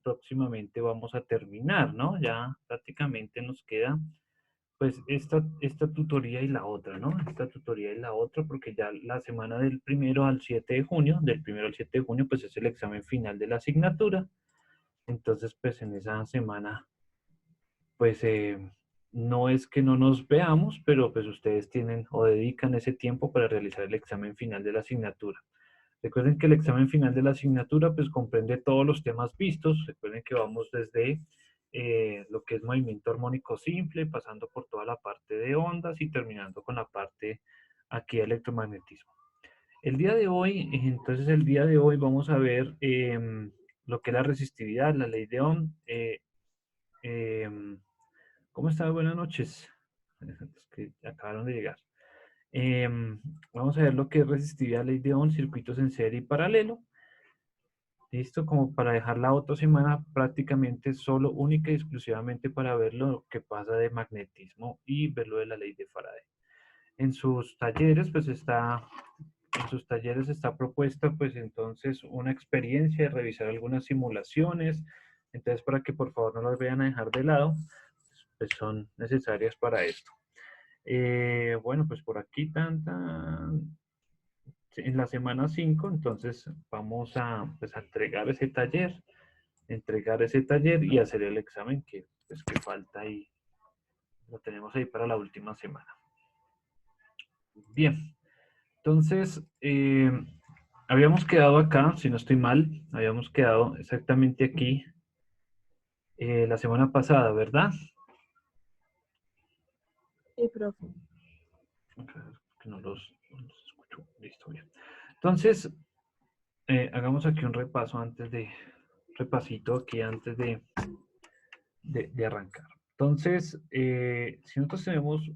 próximamente vamos a terminar, ¿no? Ya prácticamente nos queda pues esta tutoría y la otra, ¿no? Esta tutoría y la otra, porque ya la semana del 1 al 7 de junio, del 1 al 7 de junio, pues es el examen final de la asignatura. Entonces, pues en esa semana, pues no es que no nos veamos, pero pues ustedes tienen o dedican ese tiempo para realizar el examen final de la asignatura. Recuerden que el examen final de la asignatura pues comprende todos los temas vistos. Recuerden que vamos desde lo que es movimiento armónico simple, pasando por toda la parte de ondas y terminando con la parte aquí de electromagnetismo. El día de hoy, entonces el día de hoy vamos a ver lo que es la resistividad, la ley de Ohm. ¿Cómo está? Buenas noches. Los que acabaron de llegar. Vamos a ver lo que es resistividad, ley de Ohm, circuitos en serie y paralelo. Listo, como para dejar la otra semana prácticamente solo, única y exclusivamente para ver lo que pasa de magnetismo y ver lo de la ley de Faraday. En sus talleres, pues en sus talleres está propuesta, pues entonces una experiencia de revisar algunas simulaciones. Entonces, para que por favor no las vayan a dejar de lado, pues son necesarias para esto. Bueno, pues por aquí en la semana 5 entonces vamos a, pues, a entregar ese taller y hacer el examen que, pues, que falta ahí. Lo tenemos ahí para la última semana. Bien, entonces habíamos quedado acá, si no estoy mal, habíamos quedado exactamente aquí la semana pasada, ¿verdad? Sí, profe. Que no los escucho. Listo, bien. Entonces, hagamos aquí un repaso repasito aquí antes de arrancar. Entonces, si nosotros tenemos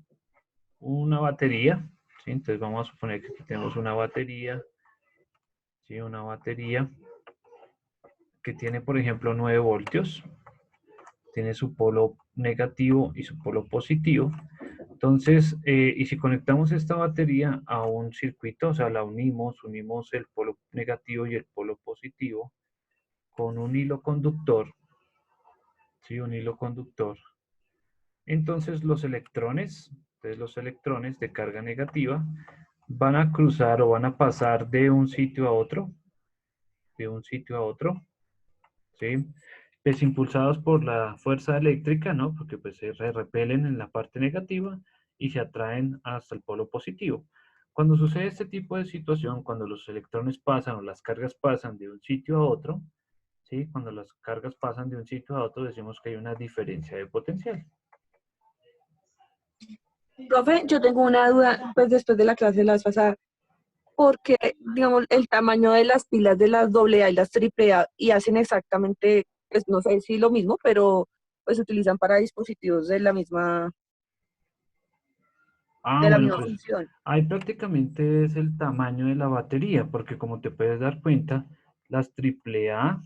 una batería, ¿sí? Entonces vamos a suponer que aquí tenemos una batería, ¿sí? Una batería que tiene, por ejemplo, 9 voltios, tiene su polo negativo y su polo positivo. Entonces, y si conectamos esta batería a un circuito, o sea, la unimos el polo negativo y el polo positivo con un hilo conductor, ¿sí? Un hilo conductor. Entonces los electrones de carga negativa van a cruzar o van a pasar de un sitio a otro, ¿sí? Pues impulsados por la fuerza eléctrica, ¿no? Porque pues se repelen en la parte negativa y se atraen hasta el polo positivo. Cuando sucede este tipo de situación, cuando los electrones pasan o las cargas pasan de un sitio a otro, ¿sí? Cuando las cargas pasan de un sitio a otro, decimos que hay una diferencia de potencial. Profe, yo tengo una duda, pues después de la clase de la vez pasada, porque, digamos, el tamaño de las pilas de las AA y las AAA y hacen exactamente, pues no sé si lo mismo, pero pues se utilizan para dispositivos Ah, de la bueno, misma pues función. ahí prácticamente es el tamaño de la batería, porque como te puedes dar cuenta, las AAA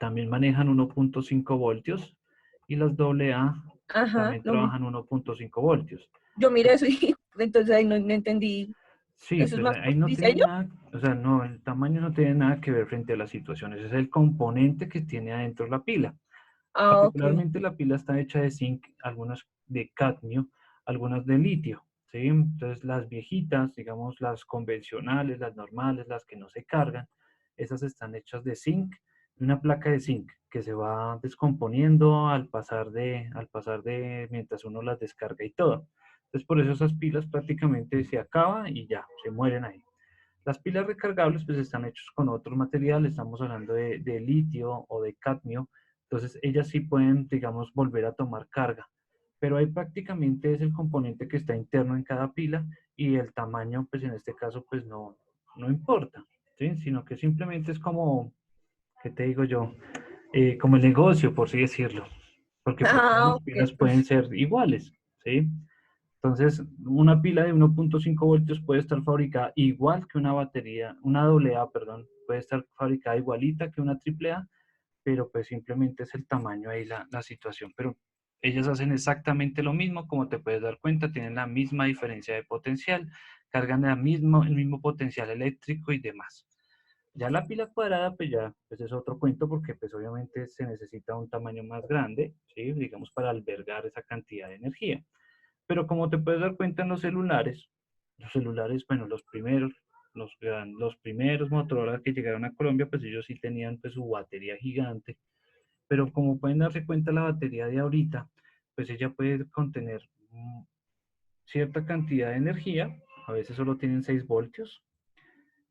también manejan 1.5 voltios y las AA Ajá, también lo mismo. trabajan 1.5 voltios. Yo miré eso y entonces ahí no entendí. Sí, ¿Eso es pues más ahí por no tiene diseño? nada, o sea, no, el tamaño no tiene nada que ver frente a las situaciones, es el componente que tiene adentro la pila. Ah, ok. Particularmente la pila está hecha de zinc, algunas de cadmio, algunas de litio, ¿sí? Entonces las viejitas, digamos las convencionales, las normales, las que no se cargan, esas están hechas de zinc, de una placa de zinc que se va descomponiendo al pasar de, mientras uno las descarga y todo. Entonces por eso esas pilas prácticamente se acaban y ya, se mueren ahí. Las pilas recargables pues están hechas con otro material, estamos hablando de litio o de cadmio, entonces ellas sí pueden, digamos, volver a tomar carga, pero ahí prácticamente es el componente que está interno en cada pila y el tamaño pues en este caso pues no importa, ¿sí? Sino que simplemente es como, ¿qué te digo yo? Como el negocio, por así decirlo, porque pues todas Ah, las ok, pilas pueden profe. ser iguales, ¿sí? Entonces, una pila de 1.5 voltios puede estar fabricada igual que una batería, una AA, perdón, puede estar fabricada igualita que una AAA, pero pues simplemente es el tamaño ahí la situación. Pero ellas hacen exactamente lo mismo, como te puedes dar cuenta, tienen la misma diferencia de potencial, cargan el mismo potencial eléctrico y demás. Ya la pila cuadrada, pues ya pues es otro cuento porque pues obviamente se necesita un tamaño más grande, ¿sí? Digamos, para albergar esa cantidad de energía. Pero como te puedes dar cuenta en los celulares, bueno, los primeros Motorola que llegaron a Colombia, pues ellos sí tenían pues su batería gigante, pero como pueden darse cuenta la batería de ahorita, pues ella puede contener cierta cantidad de energía, a veces solo tienen 6 voltios,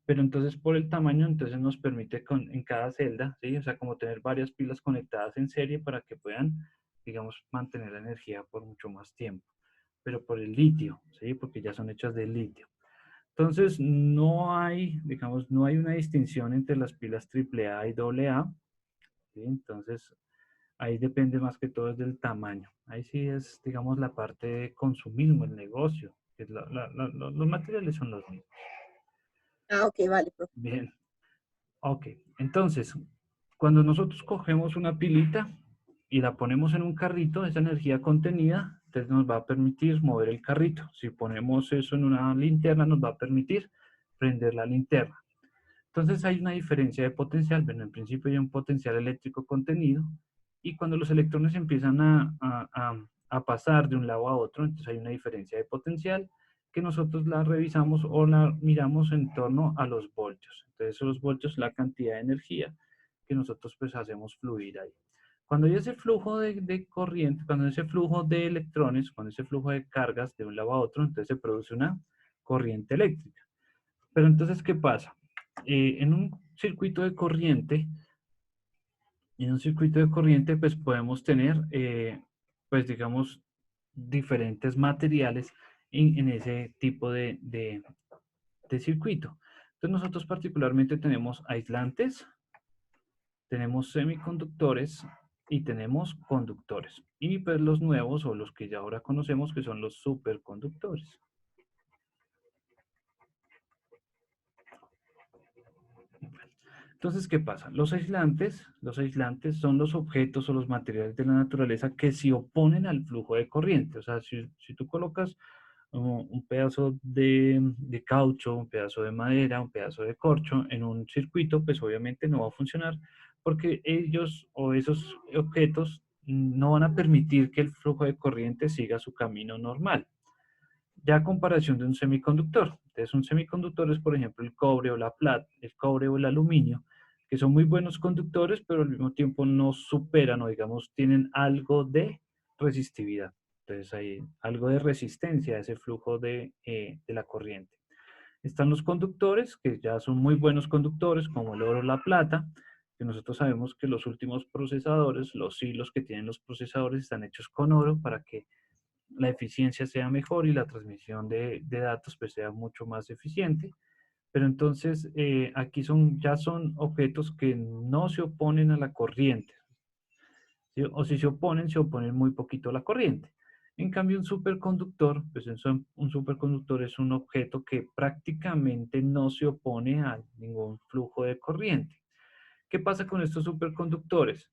pero entonces por el tamaño, entonces nos permite en cada celda, ¿sí? O sea, como tener varias pilas conectadas en serie para que puedan, digamos, mantener la energía por mucho más tiempo. Pero por el litio, ¿sí? Porque ya son hechas de litio. Entonces, no hay, digamos, no hay una distinción entre las pilas AAA y AA, ¿sí? Entonces, ahí depende más que todo del tamaño. Ahí sí es, digamos, la parte de consumismo, el negocio. Que los materiales son los mismos. Ah, ok, vale, profe. Bien. Ok, entonces, cuando nosotros cogemos una pilita y la ponemos en un carrito, esa energía contenida, entonces nos va a permitir mover el carrito. Si ponemos eso en una linterna, nos va a permitir prender la linterna. Entonces hay una diferencia de potencial. Bueno, en principio hay un potencial eléctrico contenido y cuando los electrones empiezan a pasar de un lado a otro, entonces hay una diferencia de potencial que nosotros la revisamos o la miramos en torno a los voltios. Entonces los voltios es la cantidad de energía que nosotros pues hacemos fluir ahí. Cuando hay ese flujo de corriente, cuando hay ese flujo de electrones, cuando hay ese flujo de cargas de un lado a otro, entonces se produce una corriente eléctrica. Pero entonces, ¿qué pasa? En un circuito de corriente, pues podemos tener, pues digamos, diferentes materiales en ese tipo de circuito. Entonces nosotros particularmente tenemos aislantes, tenemos semiconductores y tenemos conductores. Y pues los nuevos o los que ya ahora conocemos que son los superconductores. Entonces, ¿qué pasa? Los aislantes son los objetos o los materiales de la naturaleza que se oponen al flujo de corriente. O sea, si tú colocas un pedazo de caucho, un pedazo de madera, un pedazo de corcho en un circuito, pues obviamente no va a funcionar porque ellos o esos objetos no van a permitir que el flujo de corriente siga su camino normal. Ya a comparación de un semiconductor. Entonces, un semiconductor es, por ejemplo, el cobre o la plata, el cobre o el aluminio, que son muy buenos conductores, pero al mismo tiempo no superan o, digamos, tienen algo de resistividad. Entonces, hay algo de resistencia a ese flujo de la corriente. Están los conductores, que ya son muy buenos conductores, como el oro o la plata, que nosotros sabemos que los últimos procesadores, los hilos que tienen los procesadores, están hechos con oro para que la eficiencia sea mejor y la transmisión de datos pues sea mucho más eficiente. Pero entonces aquí ya son objetos que no se oponen a la corriente, ¿sí? O si se oponen muy poquito a la corriente. En cambio, un superconductor, pues un superconductor es un objeto que prácticamente no se opone a ningún flujo de corriente. ¿Qué pasa con estos superconductores?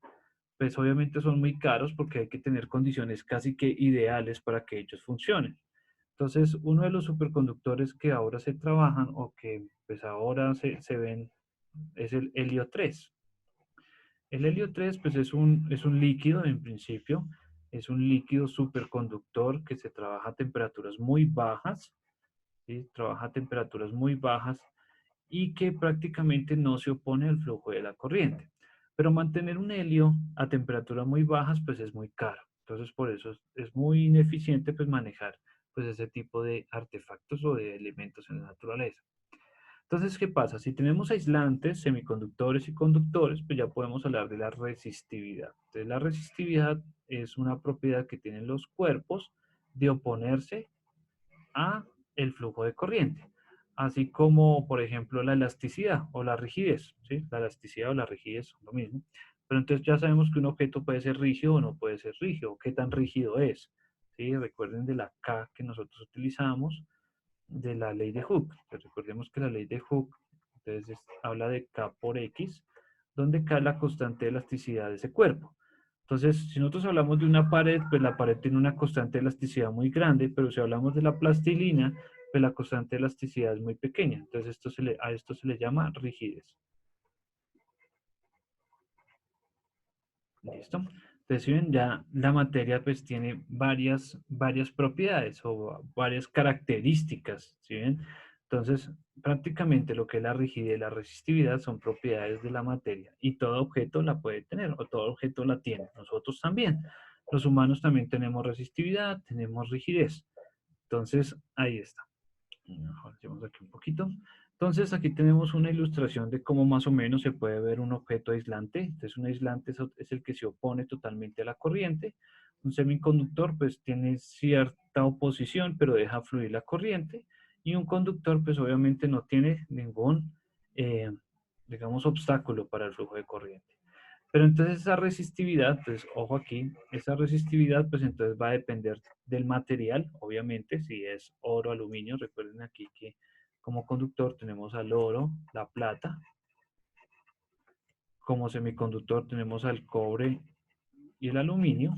Pues obviamente son muy caros porque hay que tener condiciones casi que ideales para que ellos funcionen. Entonces, uno de los superconductores que ahora se trabajan o que pues ahora se ven es el helio 3. El helio 3 pues es un líquido en principio, es un líquido superconductor que se trabaja a temperaturas muy bajas, ¿sí? Trabaja a temperaturas muy bajas y que prácticamente no se opone al flujo de la corriente. Pero mantener un helio a temperaturas muy bajas pues es muy caro. Entonces por eso es muy ineficiente pues manejar pues ese tipo de artefactos o de elementos en la naturaleza. Entonces, ¿qué pasa? Si tenemos aislantes, semiconductores y conductores, pues ya podemos hablar de la resistividad. Entonces, la resistividad es una propiedad que tienen los cuerpos de oponerse a el flujo de corriente, así como, por ejemplo, la elasticidad o la rigidez, ¿sí? La elasticidad o la rigidez son lo mismo, pero entonces ya sabemos que un objeto puede ser rígido o no puede ser rígido, qué tan rígido es, ¿sí? Recuerden de la K que nosotros utilizamos, de la ley de Hooke. Pues recordemos que la ley de Hooke entonces habla de K por X, donde K es la constante de elasticidad de ese cuerpo. Entonces, si nosotros hablamos de una pared, pues la pared tiene una constante de elasticidad muy grande, pero si hablamos de la plastilina, pues la constante de elasticidad es muy pequeña. Entonces, a esto se le llama rigidez. ¿Listo? Entonces, si ven, ya la materia pues tiene varias propiedades o varias características, ¿sí ven? Entonces, prácticamente lo que es la rigidez y la resistividad son propiedades de la materia y todo objeto la puede tener o todo objeto la tiene. Nosotros también. Los humanos también tenemos resistividad, tenemos rigidez. Entonces, ahí está. Avancemos aquí un poquito. Entonces, aquí tenemos una ilustración de cómo más o menos se puede ver un objeto aislante. Entonces, un aislante es el que se opone totalmente a la corriente. Un semiconductor, pues, tiene cierta oposición, pero deja fluir la corriente. Y un conductor, pues, obviamente no tiene ningún, eh, digamos, obstáculo para el flujo de corriente. Pero entonces esa resistividad, pues ojo aquí, esa resistividad pues entonces va a depender del material, obviamente, si es oro, aluminio, recuerden aquí que como conductor tenemos al oro, la plata, como semiconductor tenemos al cobre y el aluminio,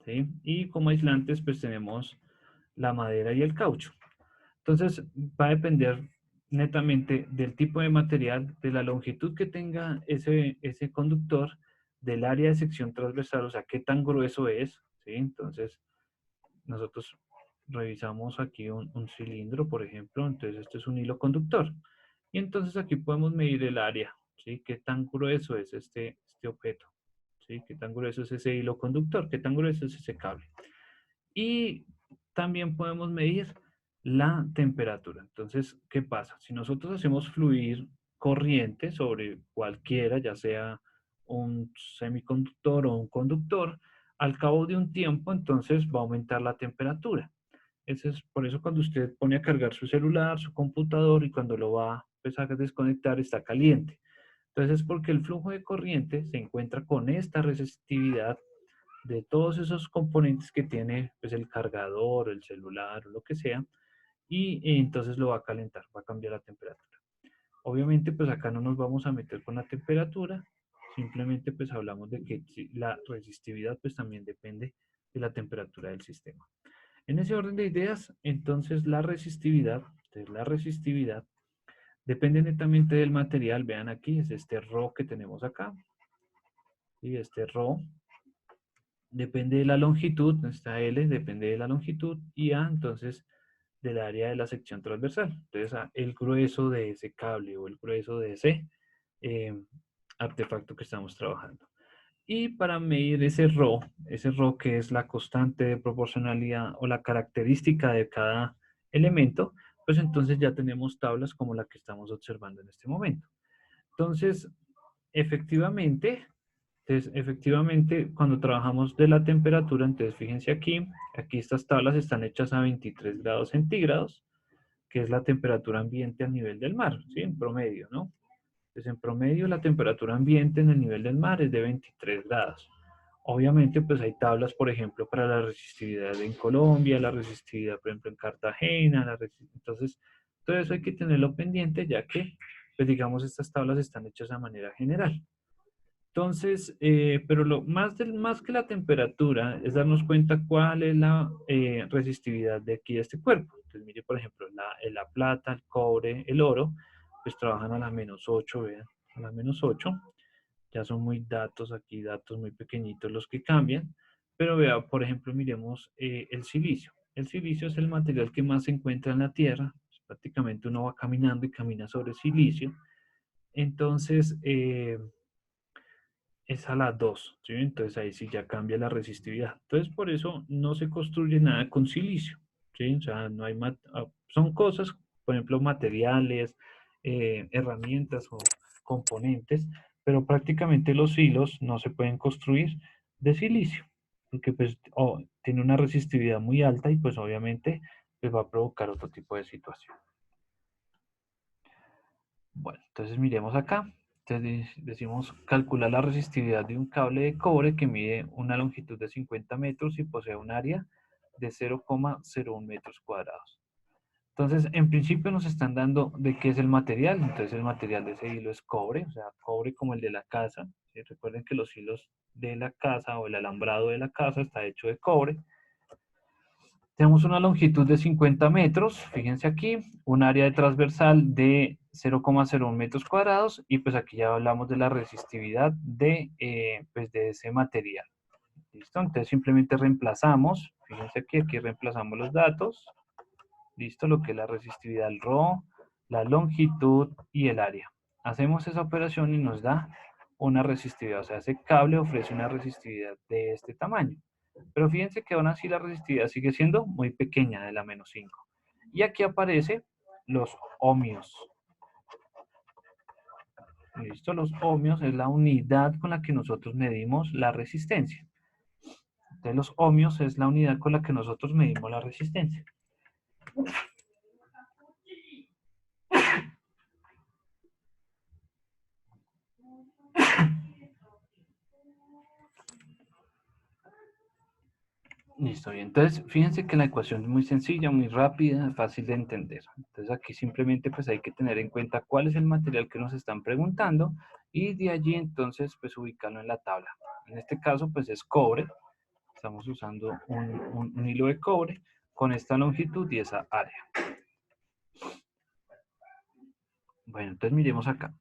¿sí? Y como aislantes pues tenemos la madera y el caucho. Entonces va a depender netamente del tipo de material, de la longitud que tenga ese conductor, del área de sección transversal, o sea, qué tan grueso es, ¿sí? Entonces nosotros revisamos aquí un cilindro, por ejemplo, entonces este es un hilo conductor. Y entonces aquí podemos medir el área, ¿sí? Qué tan grueso es este objeto, ¿sí? Qué tan grueso es ese hilo conductor, qué tan grueso es ese cable. Y también podemos medir la temperatura. Entonces, ¿qué pasa? Si nosotros hacemos fluir corriente sobre cualquiera, ya sea un semiconductor o un conductor, al cabo de un tiempo, entonces va a aumentar la temperatura. Eso es por eso cuando usted pone a cargar su celular, su computador y cuando lo va pues, a desconectar está caliente. Entonces es porque el flujo de corriente se encuentra con esta resistividad de todos esos componentes que tiene pues, el cargador, el celular o lo que sea, y entonces lo va a calentar, va a cambiar la temperatura. Obviamente, pues acá no nos vamos a meter con la temperatura, simplemente pues hablamos de que la resistividad pues también depende de la temperatura del sistema. En ese orden de ideas, entonces la resistividad depende netamente del material. Vean aquí, es este Rho que tenemos acá, y este Rho depende de la longitud, esta L depende de la longitud y A entonces del área de la sección transversal. Entonces el grueso de ese cable o el grueso de ese eh, artefacto que estamos trabajando. Y para medir ese Rho que es la constante de proporcionalidad o la característica de cada elemento, pues entonces ya tenemos tablas como la que estamos observando en este momento. Entonces, efectivamente, cuando trabajamos de la temperatura, entonces fíjense aquí estas tablas están hechas a 23 grados centígrados, que es la temperatura ambiente a nivel del mar, ¿sí? En promedio, ¿no? Entonces, en promedio, la temperatura ambiente en el nivel del mar es de 23 grados. Obviamente, pues hay tablas, por ejemplo, para la resistividad en Colombia, la resistividad, por ejemplo, en Cartagena, entonces, todo eso hay que tenerlo pendiente, ya que, pues digamos, estas tablas están hechas de manera general. Entonces, pero lo más que la temperatura es darnos cuenta cuál es la resistividad de aquí de este cuerpo. Entonces, mire, por ejemplo, la plata, el cobre, el oro, pues trabajan a la -8, vean, a la -8. Ya son muy datos aquí, datos muy pequeñitos los que cambian. Pero vea, por ejemplo, miremos el silicio. El silicio es el material que más se encuentra en la Tierra. Pues, prácticamente uno va caminando y camina sobre silicio. Entonces, es a las 2, ¿sí? Entonces ahí sí ya cambia la resistividad. Entonces por eso no se construye nada con silicio, ¿sí? O sea, no hay son cosas, por ejemplo, materiales, herramientas o componentes, pero prácticamente los hilos no se pueden construir de silicio, porque pues tiene una resistividad muy alta y pues obviamente pues va a provocar otro tipo de situación. Bueno, entonces miremos acá. Entonces decimos calcular la resistividad de un cable de cobre que mide una longitud de 50 metros y posee un área de 0,01 metros cuadrados. Entonces, en principio nos están dando de qué es el material. Entonces, el material de ese hilo es cobre, o sea, cobre como el de la casa. ¿Sí? Recuerden que los hilos de la casa o el alambrado de la casa está hecho de cobre. Tenemos una longitud de 50 metros, fíjense aquí, un área de transversal de 0,01 metros cuadrados y pues aquí ya hablamos de la resistividad pues de ese material. ¿Listo? Entonces simplemente reemplazamos, fíjense aquí reemplazamos los datos, ¿listo? Lo que es la resistividad al ρ, la longitud y el área. Hacemos esa operación y nos da una resistividad, o sea, ese cable ofrece una resistividad de este tamaño. Pero fíjense que aún así la resistividad sigue siendo muy pequeña, de la -5. Y aquí aparece los ohmios. ¿Listo? Los ohmios es la unidad con la que nosotros medimos la resistencia. Entonces los ohmios es la unidad con la que nosotros medimos la resistencia. Listo, bien. Entonces, fíjense que la ecuación es muy sencilla, muy rápida, fácil de entender. Entonces, aquí simplemente pues hay que tener en cuenta cuál es el material que nos están preguntando y de allí entonces pues ubicarlo en la tabla. En este caso pues es cobre. Estamos usando un hilo de cobre con esta longitud y esa área. Bueno, entonces miremos acá.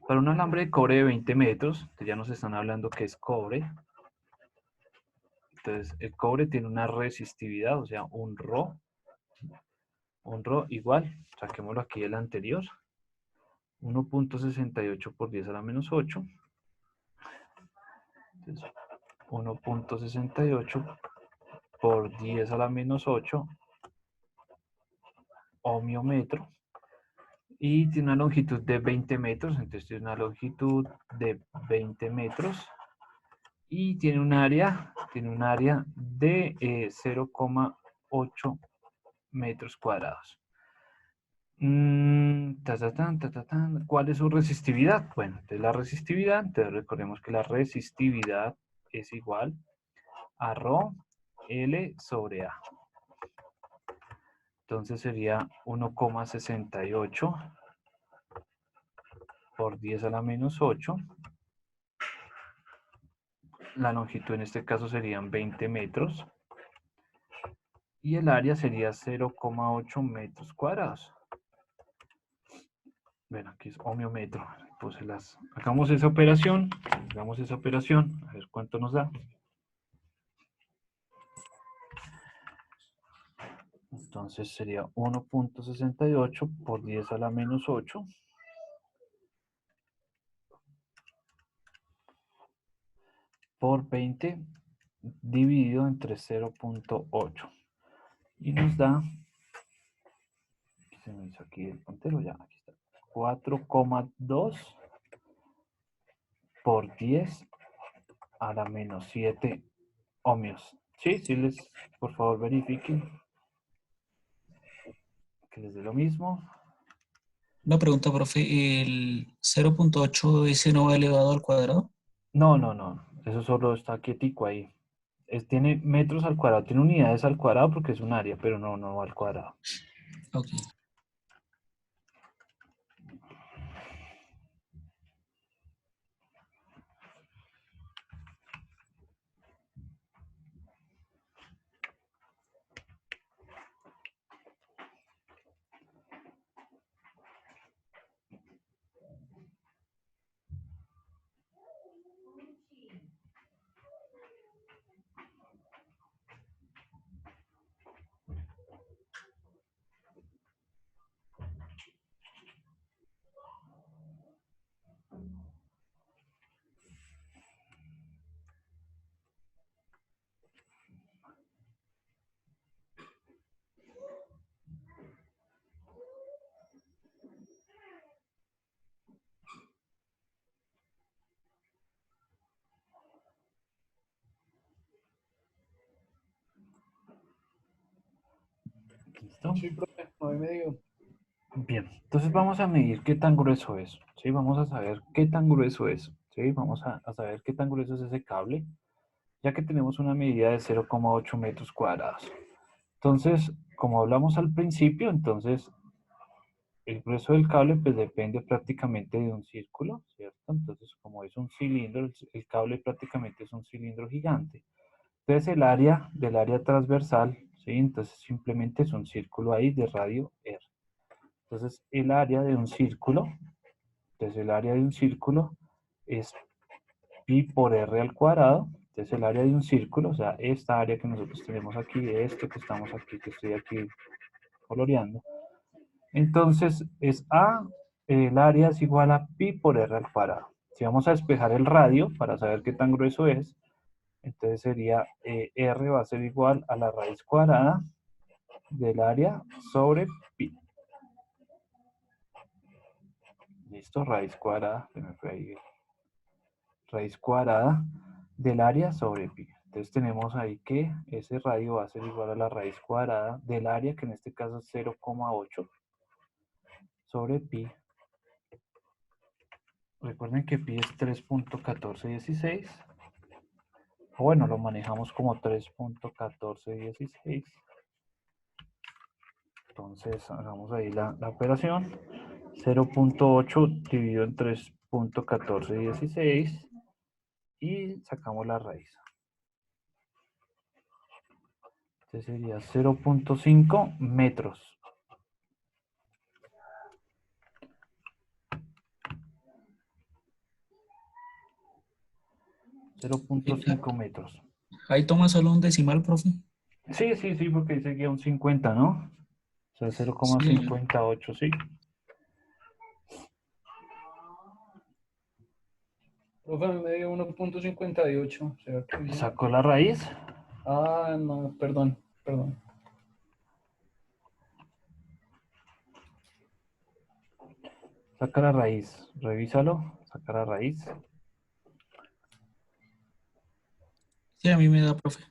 Para un alambre de cobre de 20 metros, ya nos están hablando que es cobre. Entonces, el cobre tiene una resistividad, o sea, un ρ igual, saquémoslo aquí el anterior, 1.68 por 10 a la menos 8. Entonces, 1.68 por 10 a la menos 8 ohmiómetro. Y tiene una longitud de 20 metros, entonces tiene una longitud de 20 metros. Y tiene un área de 0,8 metros cuadrados. ¿Cuál es su resistividad? Bueno, entonces la resistividad, entonces recordemos que la resistividad es igual a ρ L sobre A. Entonces sería 1,68 por 10 a la menos 8. La longitud en este caso serían 20 metros. Y el área sería 0,8 metros cuadrados. Bueno, aquí es ohmiómetro. Hagamos esa operación. Hagamos esa operación. A ver cuánto nos da. Entonces sería 1.68 por 10 a la menos 8. Por 20 dividido entre 0.8. Y nos da, se me hizo aquí el puntero, ya, aquí está, 4,2 por 10 a la menos 7 ohmios. Sí, por favor verifiquen que les dé lo mismo. Una pregunta, profe, ¿el 0.8 ese no va elevado al cuadrado? No, eso solo está quietico ahí. Tiene metros al cuadrado, tiene unidades al cuadrado porque es un área, pero no al cuadrado. Ok. ¿Listo? Sí, profe, 9,5. Bien, entonces vamos a medir qué tan grueso es, ¿sí? Vamos a saber qué tan grueso es, ¿sí? Vamos a saber qué tan grueso es ese cable, ya que tenemos una medida de 0,8 metros cuadrados. Entonces, como hablamos al principio, entonces el grueso del cable pues depende prácticamente de un círculo, ¿cierto? Entonces, como es un cilindro, el cable prácticamente es un cilindro gigante. Entonces, el área del área transversal, ¿sí? Entonces simplemente es un círculo ahí de radio R. Entonces el área de un círculo, entonces el área de un círculo es pi por r al cuadrado. Entonces el área de un círculo, o sea, esta área que nosotros tenemos aquí, esto que estamos aquí, que estoy aquí coloreando. Entonces es A, el área es igual a pi por r al cuadrado. Si vamos a despejar el radio para saber qué tan grueso es, entonces sería r va a ser igual a la raíz cuadrada del área sobre pi. Listo, raíz cuadrada, se me fue ahí, raíz cuadrada del área sobre pi. Entonces tenemos ahí que ese radio va a ser igual a la raíz cuadrada del área, que en este caso es 0,8 sobre pi. Recuerden que pi es 3.1416. O bueno, lo manejamos como 3.1416. Entonces hagamos ahí la operación. 0.8 dividido en 3.1416 y sacamos la raíz. Este sería 0.5 metros. 0.5 metros. Ahí toma solo un decimal, profe. Sí, sí, sí, porque dice que un 50, ¿no? O sea, Sí, 0,58, sí. Profe, a mí me dio 1.58. ¿Será que bien? Sacó la raíz. Ah, no, perdón, perdón. Saca la raíz. Revísalo. Saca la raíz. sí, a mí me da, profe.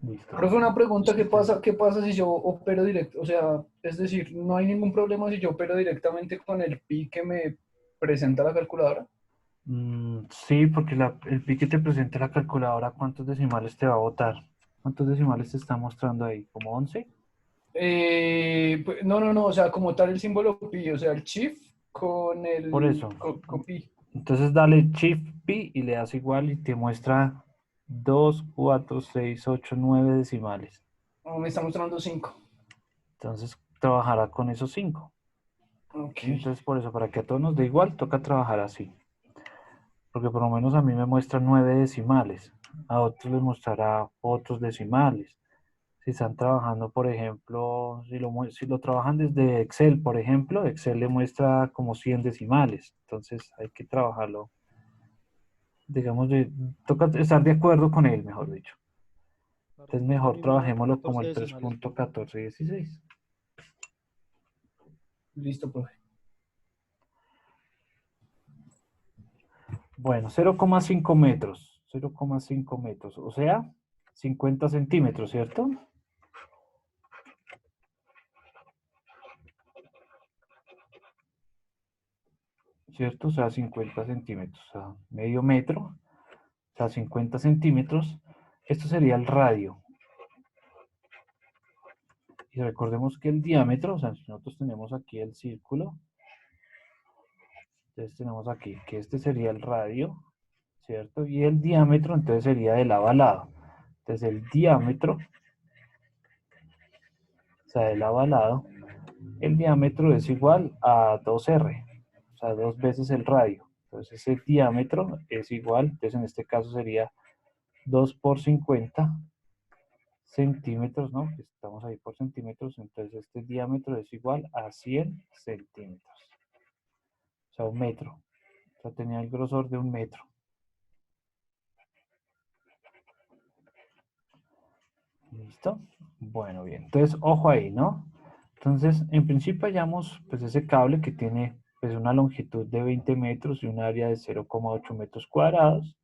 Listo. Profe, una pregunta, ¿qué pasa si yo opero directo? O sea, es decir, no hay ningún problema si yo opero directamente con el pi que me presenta la calculadora. Sí, porque el pi que te presenta la calculadora, ¿cuántos decimales te va a botar? ¿Cuántos decimales te está mostrando ahí? ¿Como 11? No, o sea, como tal el símbolo pi, o sea, el shift con Por el eso. con pi. Entonces dale Shift Pi y le das igual y te muestra 2, 4, 6, 8, 9 decimales. No, me está mostrando 5. Entonces trabajará con esos 5. Ok. Entonces por eso, para que a todos nos dé igual, toca trabajar así. Porque por lo menos a mí me muestra 9 decimales. A otros les mostrará otros decimales. Si están trabajando, por ejemplo, si lo trabajan desde Excel, por ejemplo, Excel le muestra como 100 decimales. Entonces hay que trabajarlo, digamos, toca estar de acuerdo con él, mejor dicho. Entonces mejor trabajémoslo como el 3.1416. Listo, profe. Bueno, 0,5 metros. 0,5 metros, o sea, 50 centímetros, ¿cierto? ¿Cierto? O sea, 50 centímetros, o sea, medio metro, o sea, 50 centímetros. Esto sería el radio. Y recordemos que el diámetro, o sea, si nosotros tenemos aquí el círculo, entonces tenemos aquí que este sería el radio, ¿cierto? Y el diámetro, entonces sería de lado a lado. Entonces el diámetro, o sea, de lado a lado, el diámetro es igual a 2R, o sea, 2 veces el radio. Entonces ese diámetro es igual, entonces en este caso sería 2 por 50 centímetros, ¿no? Estamos ahí por centímetros, entonces este diámetro es igual a 100 centímetros. O sea, un metro. O sea, tenía el grosor de un metro. ¿Listo? Bueno, bien. Entonces, ojo ahí, ¿no? Entonces, en principio hallamos pues ese cable que tiene pues una longitud de 20 metros y un área de 0,8 metros cuadrados.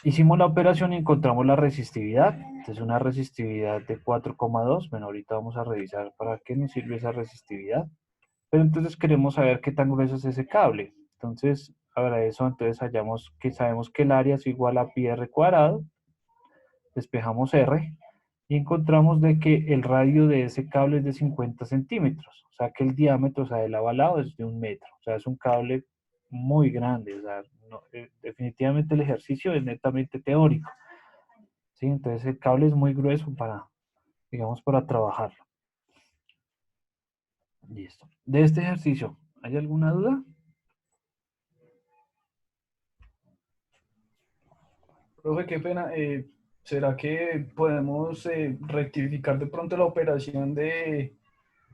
Hicimos la operación y encontramos la resistividad. Entonces, una resistividad de 4,2. Bueno, ahorita vamos a revisar para qué nos sirve esa resistividad. Pero entonces queremos saber qué tan grueso es ese cable. Entonces, para eso, entonces hallamos que sabemos que el área es igual a pi r cuadrado. Despejamos R y encontramos de que el radio de ese cable es de 50 centímetros. O sea que el diámetro, o sea, de lado a lado es de 1 metro. O sea, es un cable muy grande. O sea, definitivamente el ejercicio es netamente teórico. ¿sí? Entonces el cable es muy grueso para, digamos, para trabajarlo. Listo. De este ejercicio, ¿hay alguna duda? Profe, qué pena. ¿Será que podemos rectificar de pronto la operación de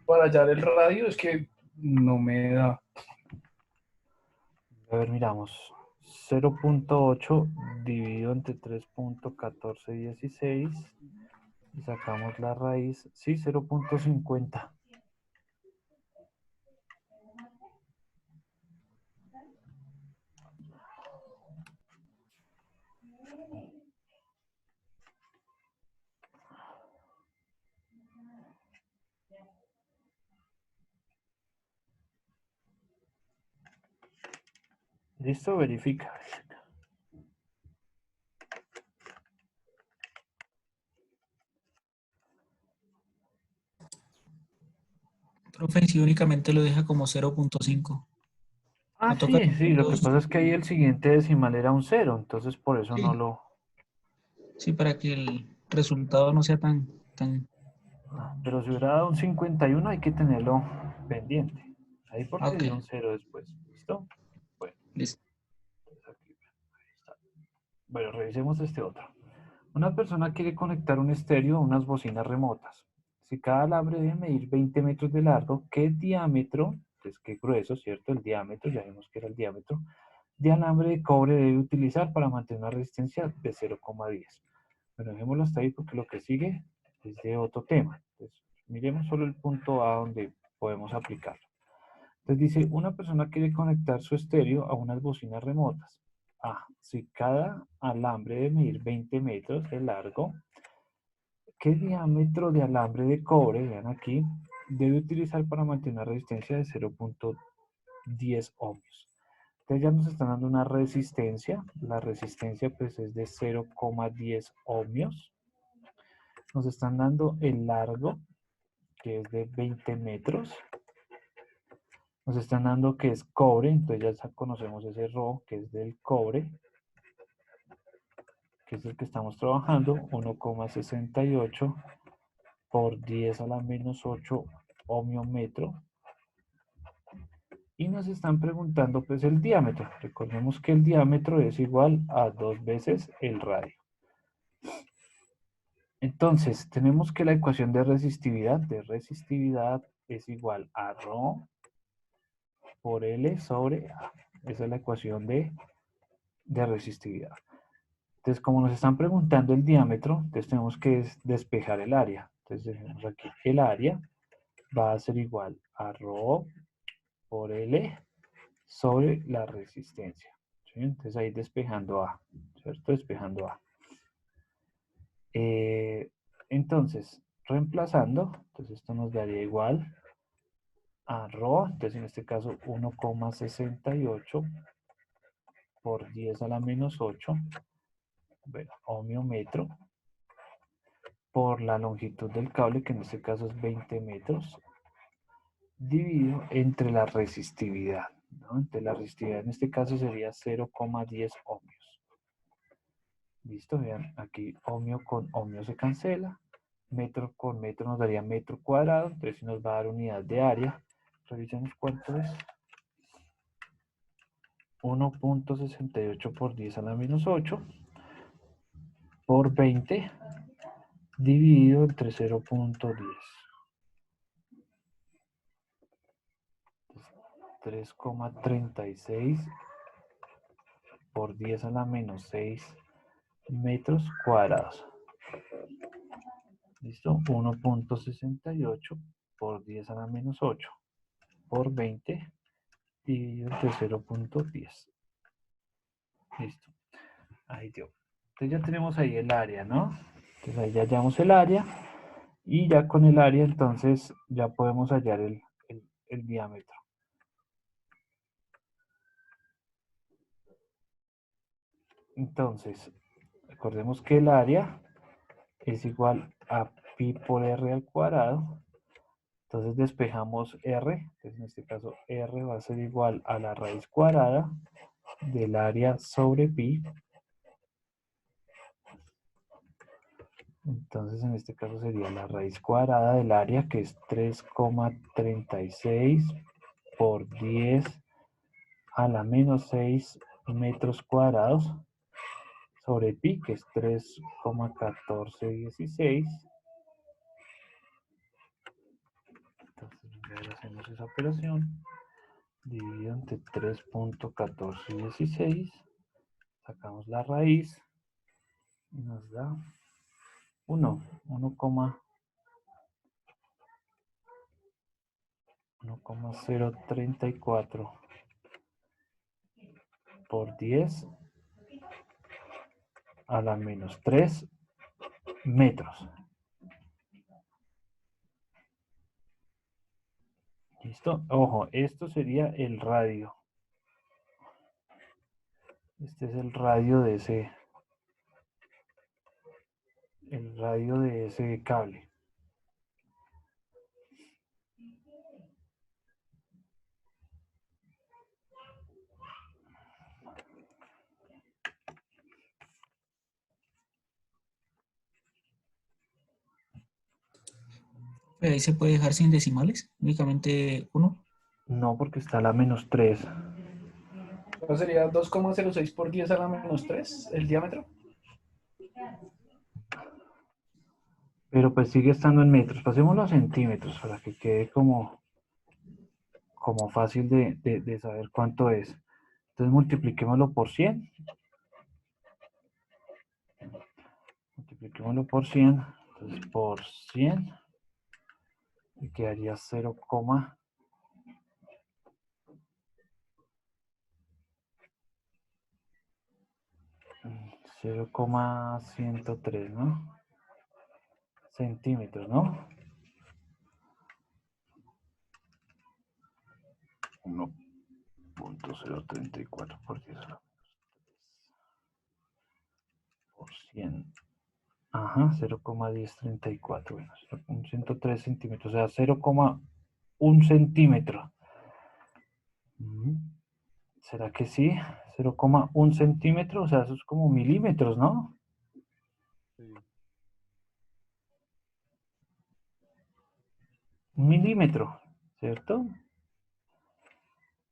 para hallar el radio? Es que no me da. A ver, miramos. 0.8 dividido entre 3.1416 y sacamos la raíz. Sí, 0.50. Listo, verifica. Profe, si únicamente lo deja como 0.5. Ah, No toca sí, sí, lo que los... pasa es que ahí el siguiente decimal era un cero, entonces por eso no Sí, lo... sí, para que el resultado no sea tan... Pero si hubiera dado un 51 hay que tenerlo pendiente. Ahí Ah, porque ok, dio un cero después. ¿Listo? Bueno, listo. entonces aquí, ahí está. Bueno, revisemos este otro. Una persona quiere conectar un estéreo a unas bocinas remotas. Si cada alambre debe medir 20 metros de largo, ¿qué diámetro, pues qué grueso, ¿cierto? El diámetro, ya vimos que era el diámetro, de alambre de cobre debe utilizar para mantener una resistencia de 0,10? Bueno, dejémoslo hasta ahí porque lo que sigue es de otro tema. Entonces, miremos solo el punto A donde podemos aplicarlo. Entonces dice, una persona quiere conectar su estéreo a unas bocinas remotas. Ah, si cada alambre debe medir 20 metros de largo, ¿qué diámetro de alambre de cobre, vean aquí, debe utilizar para mantener una resistencia de 0.10 ohmios? Entonces ya nos están dando una resistencia. La resistencia pues es de 0,10 ohmios. Nos están dando el largo, que es de 20 metros. Nos están dando que es cobre, entonces ya conocemos ese Rho, que es del cobre, que es el que estamos trabajando, 1,68 por 10 a la menos 8 ohmiometro. Y nos están preguntando pues el diámetro. Recordemos que el diámetro es igual a 2 veces el radio. Entonces, tenemos que la ecuación de resistividad es igual a Rho por L sobre A. Esa es la ecuación de resistividad. Entonces, como nos están preguntando el diámetro, entonces tenemos que despejar el área. Entonces, dejemos aquí el área va a ser igual a Rho por L sobre la resistencia. ¿Sí? Entonces, ahí despejando A, ¿cierto? Despejando A. Entonces, reemplazando, entonces esto nos daría igual a Rho, entonces en este caso 1,68 por 10 a la menos 8, bueno, ohmiometro, por la longitud del cable, que en este caso es 20 metros, dividido entre la resistividad, ¿no? Entre la resistividad en este caso sería 0,10 ohmios. Listo, vean, aquí ohmio con ohmio se cancela, metro con metro nos daría metro cuadrado, entonces nos va a dar unidad de área. Revisemos cuánto es. 1,68 por 10 a la menos 8 por 20 dividido entre 0,10. 3,36 por 10 a la menos 6 metros cuadrados. ¿Listo? 1,68 por 10 a la menos 8 por 20 dividido entre 0,10. Listo. Ahí dio. Entonces ya tenemos ahí el área, ¿no? Entonces ahí ya hallamos el área. Y ya con el área, entonces, ya podemos hallar el diámetro. Entonces, recordemos que el área es igual a pi por r al cuadrado. Entonces despejamos r, entonces en este caso r va a ser igual a la raíz cuadrada del área sobre pi Entonces, en este caso sería la raíz cuadrada del área, que es 3,36 por 10 a la menos 6 metros cuadrados, sobre pi, que es 3,1416. Entonces, a ver, hacemos esa operación. Dividido entre 3,1416. Sacamos la raíz y nos da 1,034 por 10 a la menos 3 metros. ¿Listo? Ojo, esto sería el radio. Este es el radio de ese cable. Ahí se puede dejar sin decimales, únicamente 1. No, porque está a la menos 3. Entonces sería 2,06 por 10 a la menos 3 el diámetro. Pero pues sigue estando en metros. Pasémoslo a centímetros para que quede como fácil de saber cuánto es. Entonces multipliquémoslo por 100. Multipliquémoslo por 100. Entonces por 100. Y quedaría 0,103, ¿no? Centímetros, ¿no? 1,034 por 10 a la menos 3 por 100. Ajá, 0,1034. Bueno, 103 centímetros, o sea, 0,1 centímetro. ¿Será que sí? 0,1 centímetro, o sea, eso es como milímetros, ¿no? Sí. Un milímetro, ¿cierto?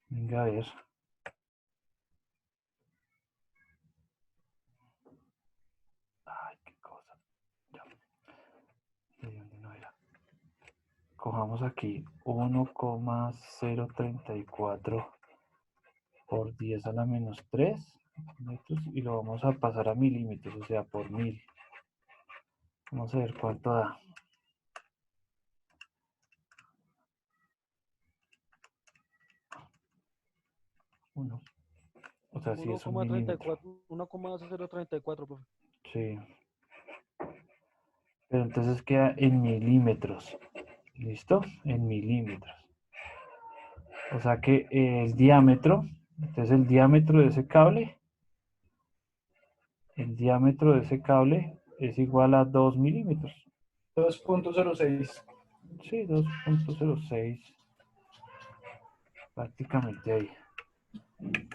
Venga a ver. Ay, qué cosa. Ya. ¿De dónde no era? Cojamos aquí 1,034 por 10 a la menos 3 metros y lo vamos a pasar a milímetros, o sea, por 1000. Vamos a ver cuánto da. 1. O sea, sí es un milímetro. 1,034, profe. Sí. Pero entonces queda en milímetros. ¿Listo? En milímetros. O sea que el diámetro, entonces el diámetro de ese cable, es igual a 2 milímetros. 2,06. Sí, 2,06. Prácticamente ahí.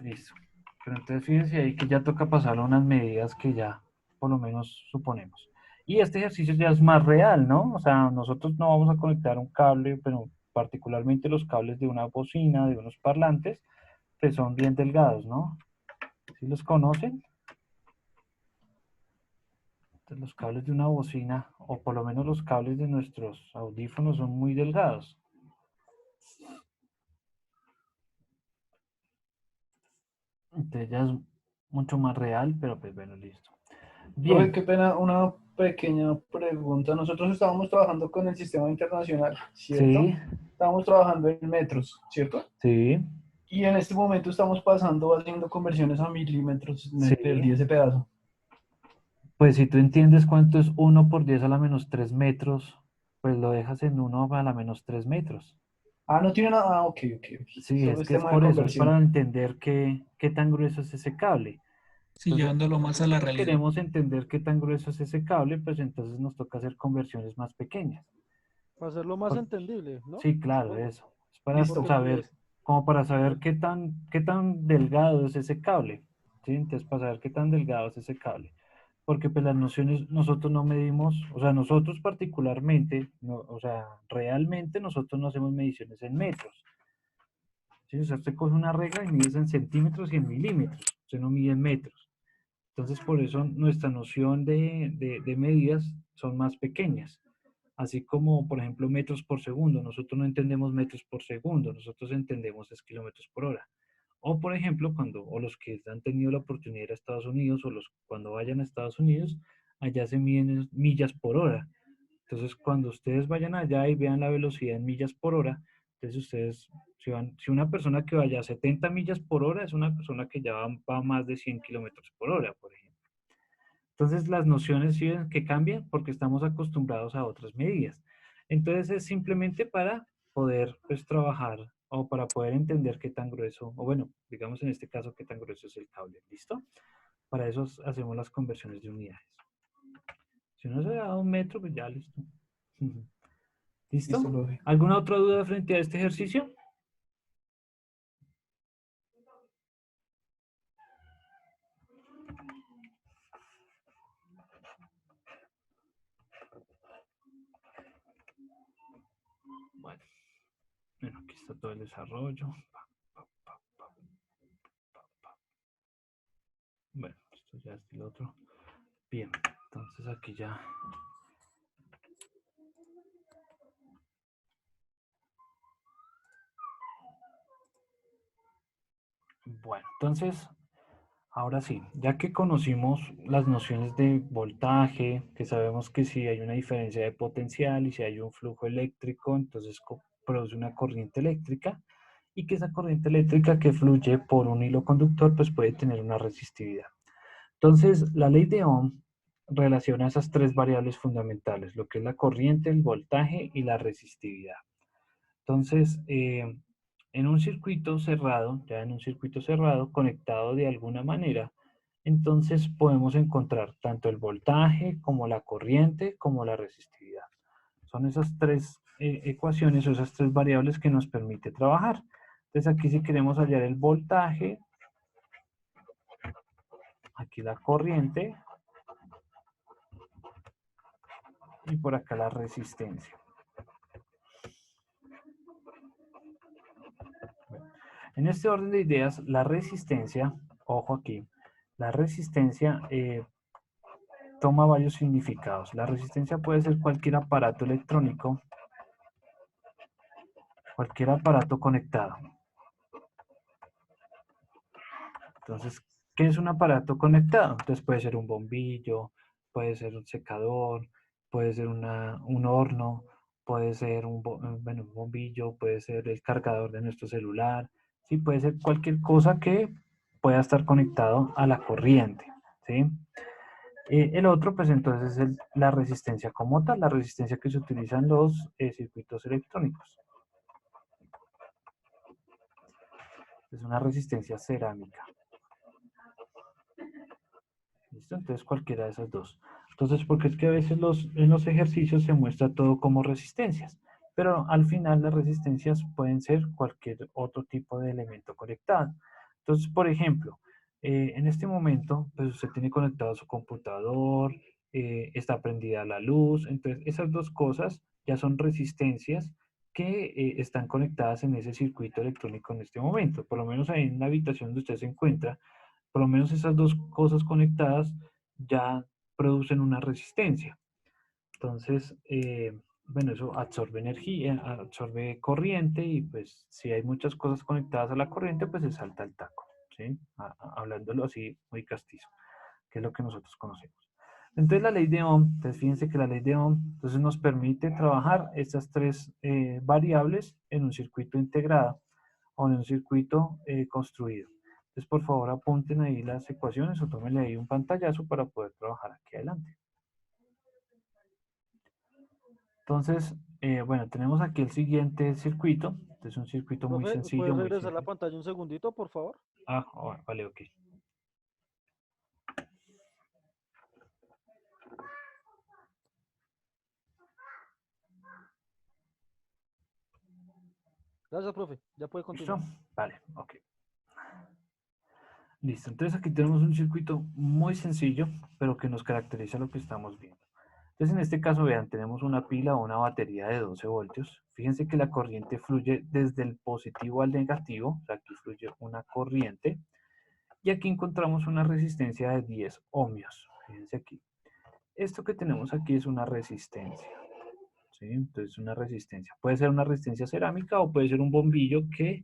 Listo. Pero entonces fíjense ahí que ya toca pasar a unas medidas que ya por lo menos suponemos. Y este ejercicio ya es más real, ¿no? O sea, nosotros no vamos a conectar un cable, pero particularmente los cables de una bocina, de unos parlantes, que son bien delgados, ¿no? ¿Sí los conocen? Entonces, los cables de una bocina, o por lo menos los cables de nuestros audífonos, son muy delgados. Entonces ya es mucho más real, pero pues bueno, listo. Profe, Bien, qué pena, una pequeña pregunta. Nosotros estábamos trabajando con el sistema internacional, ¿cierto? sí, Estábamos trabajando en metros, ¿cierto? sí, Y en este momento estamos haciendo conversiones a milímetros. Me sí. perdí ese pedazo. Pues si tú entiendes cuánto es 1 por 10 a la menos 3 metros, pues lo dejas en 1 a la menos 3 metros. Ah, no tiene nada. Ah, ok, ok, ok. Sí, Solo es es que es tema de por eso, es para conversión. entender qué tan grueso es ese cable. Sí, Entonces, llevándolo más a la nosotros realidad. queremos entender qué tan grueso es ese cable, pues entonces nos toca hacer conversiones más pequeñas. Para hacerlo más Por- entendible, ¿no? Sí, claro, Supongo. eso. Es para Listo. Porque saber, pues, como para saber pues, qué tan delgado es ese cable. ¿Sí? Entonces, para saber qué tan delgado es ese cable. porque pues las nociones nosotros no medimos, o sea, nosotros particularmente, no, o sea, realmente nosotros no hacemos mediciones en metros. ¿Sí? O sea, usted coge una regla y mide en centímetros y en milímetros, usted no mide en metros. Entonces, por eso nuestra noción de medidas son más pequeñas. Así como, por ejemplo, metros por segundo. Nosotros no entendemos metros por segundo, nosotros entendemos es kilómetros por hora. O, por ejemplo, o los que han tenido la oportunidad de ir a Estados Unidos, o los cuando vayan a Estados Unidos, allá se miden millas por hora. Entonces, cuando ustedes vayan allá y vean la velocidad en millas por hora, entonces ustedes, si una persona que vaya a 70 millas por hora es una persona que ya va a más de 100 kilómetros por hora, por ejemplo. Entonces, las nociones sí ven que cambian porque estamos acostumbrados a otras medidas. Entonces, es simplemente para poder pues, trabajar o para poder entender qué tan grueso, o bueno, digamos en este caso, qué tan grueso es el cable. ¿Listo? Para eso hacemos las conversiones de unidades. Si no se da un metro, pues ya listo. ¿Listo? Listo, profe. ¿Alguna otra duda frente a este ejercicio? Bueno, aquí está todo el desarrollo. Bueno, esto ya es el otro. Bien, entonces aquí ya. Bueno, entonces, ahora sí, ya que conocimos las nociones de voltaje, que sabemos que si hay una diferencia de potencial y si hay un flujo eléctrico, entonces produce una corriente eléctrica y que esa corriente eléctrica que fluye por un hilo conductor pues puede tener una resistividad. Entonces, la ley de Ohm relaciona esas tres variables fundamentales, lo que es la corriente, el voltaje y la resistividad. Entonces, en un circuito cerrado, ya en un circuito cerrado, conectado de alguna manera, entonces podemos encontrar tanto el voltaje como la corriente como la resistividad. Son esas tres ecuaciones o esas tres variables que nos permite trabajar. Entonces aquí si queremos hallar el voltaje, aquí la corriente y por acá la resistencia. En este orden de ideas, la resistencia, ojo aquí, la resistencia toma varios significados. La resistencia puede ser cualquier aparato electrónico, cualquier aparato conectado. Entonces, ¿qué es un aparato conectado? Entonces puede ser un bombillo, puede ser un secador, puede ser un horno, puede ser un bombillo, puede ser el cargador de nuestro celular, ¿sí? Puede ser cualquier cosa que pueda estar conectado a la corriente, ¿sí? El otro, pues entonces es la resistencia como tal, la resistencia que se utiliza en los circuitos electrónicos. Es una resistencia cerámica. ¿Listo? Entonces cualquiera de esas dos. Entonces, porque es que a veces en los ejercicios se muestra todo como resistencias, pero al final las resistencias pueden ser cualquier otro tipo de elemento conectado. Entonces, por ejemplo, en este momento, pues usted tiene conectado su computador, está prendida la luz, entonces esas dos cosas ya son resistencias que están conectadas en ese circuito electrónico en este momento. Por lo menos ahí en la habitación donde usted se encuentra, por lo menos esas dos cosas conectadas ya producen una resistencia. Entonces, bueno, eso absorbe energía, absorbe corriente y pues si hay muchas cosas conectadas a la corriente, pues se salta el taco, ¿sí? Hablándolo así muy castizo, que es lo que nosotros conocemos. Entonces la ley de Ohm, entonces fíjense que la ley de Ohm entonces nos permite trabajar estas tres variables en un circuito integrado o en un circuito construido. Entonces, por favor, apunten ahí las ecuaciones o tómenle ahí un pantallazo para poder trabajar aquí adelante. Entonces, bueno, tenemos aquí el siguiente circuito. Es un circuito muy Profe, ¿me sencillo, puedes muy regresar la simple. pantalla un segundito, por favor? Ah, vale, ok. Gracias, profe. Ya puede ¿Listo? continuar. Vale, ok. Listo, entonces aquí tenemos un circuito muy sencillo, pero que nos caracteriza lo que estamos viendo. Entonces en este caso, vean, tenemos una pila o una batería de 12 voltios. Fíjense que la corriente fluye desde el positivo al negativo, o sea, aquí fluye una corriente. Y aquí encontramos una resistencia de 10 ohmios. Fíjense aquí. Esto que tenemos aquí es una resistencia. ¿Sí? Entonces una resistencia. Puede ser una resistencia cerámica o puede ser un bombillo que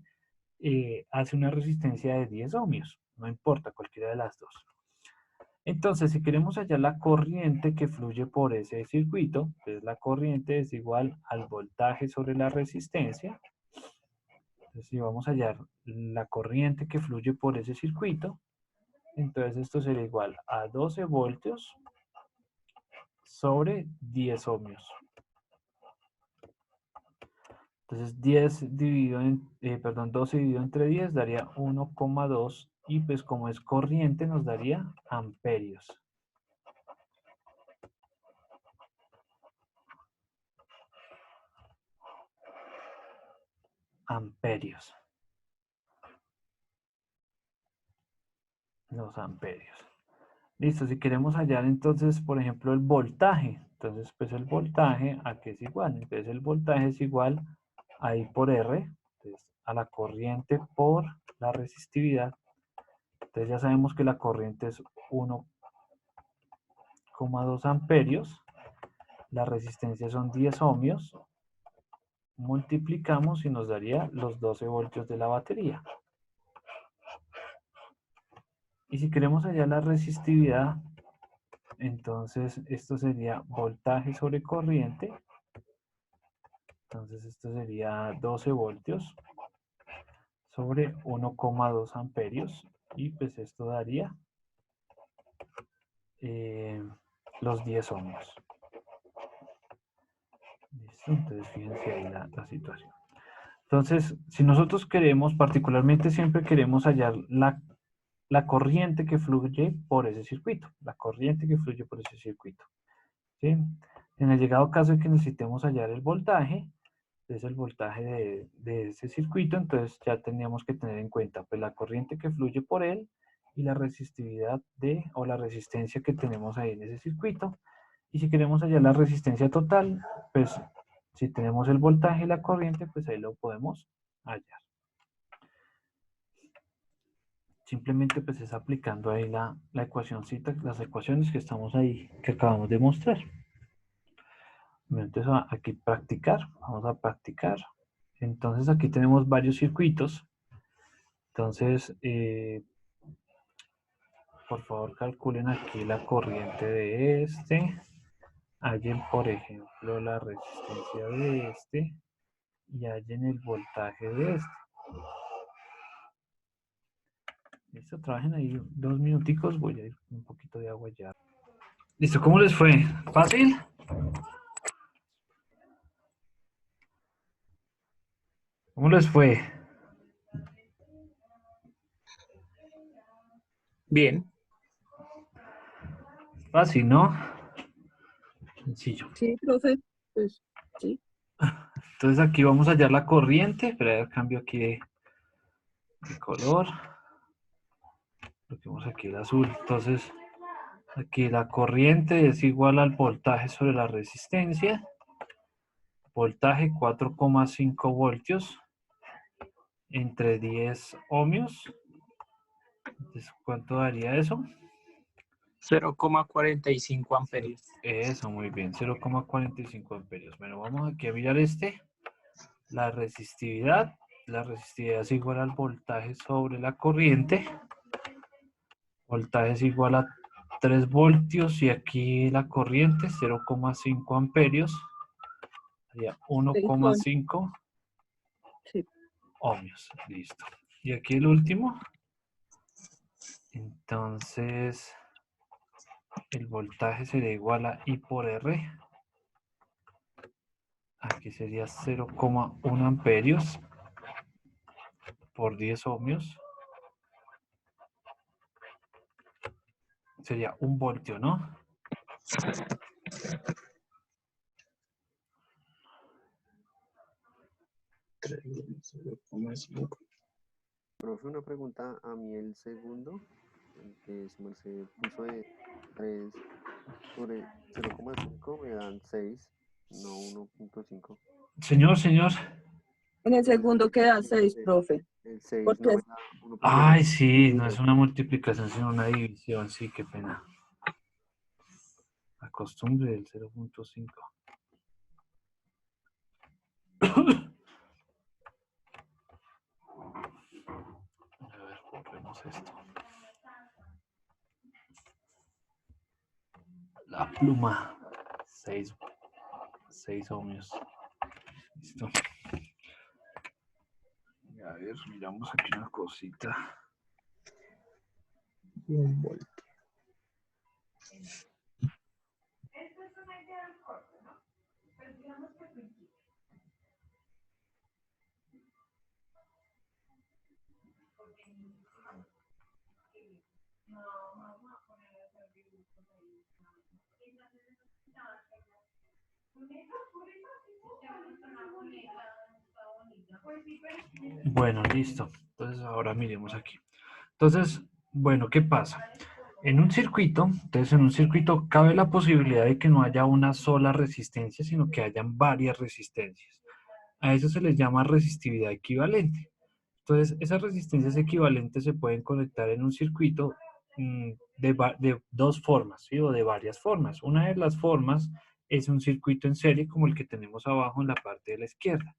hace una resistencia de 10 ohmios. No importa, cualquiera de las dos. Entonces, si queremos hallar la corriente que fluye por ese circuito, pues la corriente es igual al voltaje sobre la resistencia. Entonces, si vamos a hallar la corriente que fluye por ese circuito, entonces esto será igual a 12 voltios sobre 10 ohmios. Entonces 12 dividido entre 10 daría 1,2 y pues como es corriente nos daría amperios. Amperios. Los amperios. Listo, si queremos hallar entonces, por ejemplo, el voltaje. Entonces, pues el voltaje, ¿a qué es igual? Entonces el voltaje es igual a I por R, entonces, a la corriente por la resistividad. Entonces ya sabemos que la corriente es 1,2 amperios. La resistencia son 10 ohmios. Multiplicamos y nos daría los 12 voltios de la batería. Y si queremos hallar la resistividad, entonces esto sería voltaje sobre corriente. Entonces esto sería 12 voltios sobre 1,2 amperios. Y pues esto daría los 10 ohmios. ¿Listo? Entonces fíjense ahí la situación. Entonces, si nosotros queremos, particularmente siempre queremos hallar la corriente que fluye por ese circuito. La corriente que fluye por ese circuito. ¿Sí? En el llegado caso de que necesitemos hallar el voltaje, es el voltaje de ese circuito, entonces ya tendríamos que tener en cuenta pues, la corriente que fluye por él y la resistividad o la resistencia que tenemos ahí en ese circuito. Y si queremos hallar la resistencia total, pues si tenemos el voltaje y la corriente, pues ahí lo podemos hallar. Simplemente pues es aplicando ahí la ecuacióncita, las ecuaciones que estamos ahí, que acabamos de mostrar. Entonces aquí practicar, vamos a practicar. Entonces aquí tenemos varios circuitos. Entonces, por favor calculen aquí la corriente de este. Hallen, por ejemplo, la resistencia de este. Y hallen el voltaje de este. Listo, trabajen ahí 2 minuticos. Voy a ir con un poquito de agua ya. Listo, ¿cómo les fue? ¿Fácil? ¿Cómo les fue? Bien. Fácil, ¿no? Sencillo. Sí, profe, pues sí. Entonces aquí vamos a hallar la corriente. Pero cambio aquí de color. Coloquemos aquí el azul. Entonces, aquí la corriente es igual al voltaje sobre la resistencia. Voltaje 4,5 voltios entre 10 ohmios. Entonces, ¿cuánto daría eso? 0,45 amperios. Eso, muy bien. 0,45 amperios. Bueno, vamos aquí a mirar la resistividad. La resistividad es igual al voltaje sobre la corriente. Voltaje es igual a 3 voltios y aquí la corriente 0,5 amperios. Sería 1,5 Sí. ohmios. Listo. Y aquí el último. Entonces, el voltaje sería igual a I por R. Aquí sería 0,1 amperios por 10 ohmios. Sería 1 voltio, ¿no? Profe, una pregunta. A mí el segundo, el que su merced puso de 3 sobre 0,5 me dan 6, no 1,5. Señor. En el segundo queda 6, profe. El 6 Porque no me es da 1,5. Ay, sí, no es una multiplicación, sino una división. Sí, qué pena. La costumbre del 0.5. A ver, borremos esto. La pluma. 6 ohmios. Listo. A ver, miramos aquí una cosita. 1 volt. Bueno, listo. Entonces ahora miremos aquí. Entonces, bueno, ¿qué pasa? En un circuito cabe la posibilidad de que no haya una sola resistencia, sino que hayan varias resistencias. A eso se les llama resistividad equivalente. Entonces, esas resistencias equivalentes se pueden conectar en un circuito de dos formas, ¿sí? O de varias formas. Una de las formas es un circuito en serie como el que tenemos abajo en la parte de la izquierda.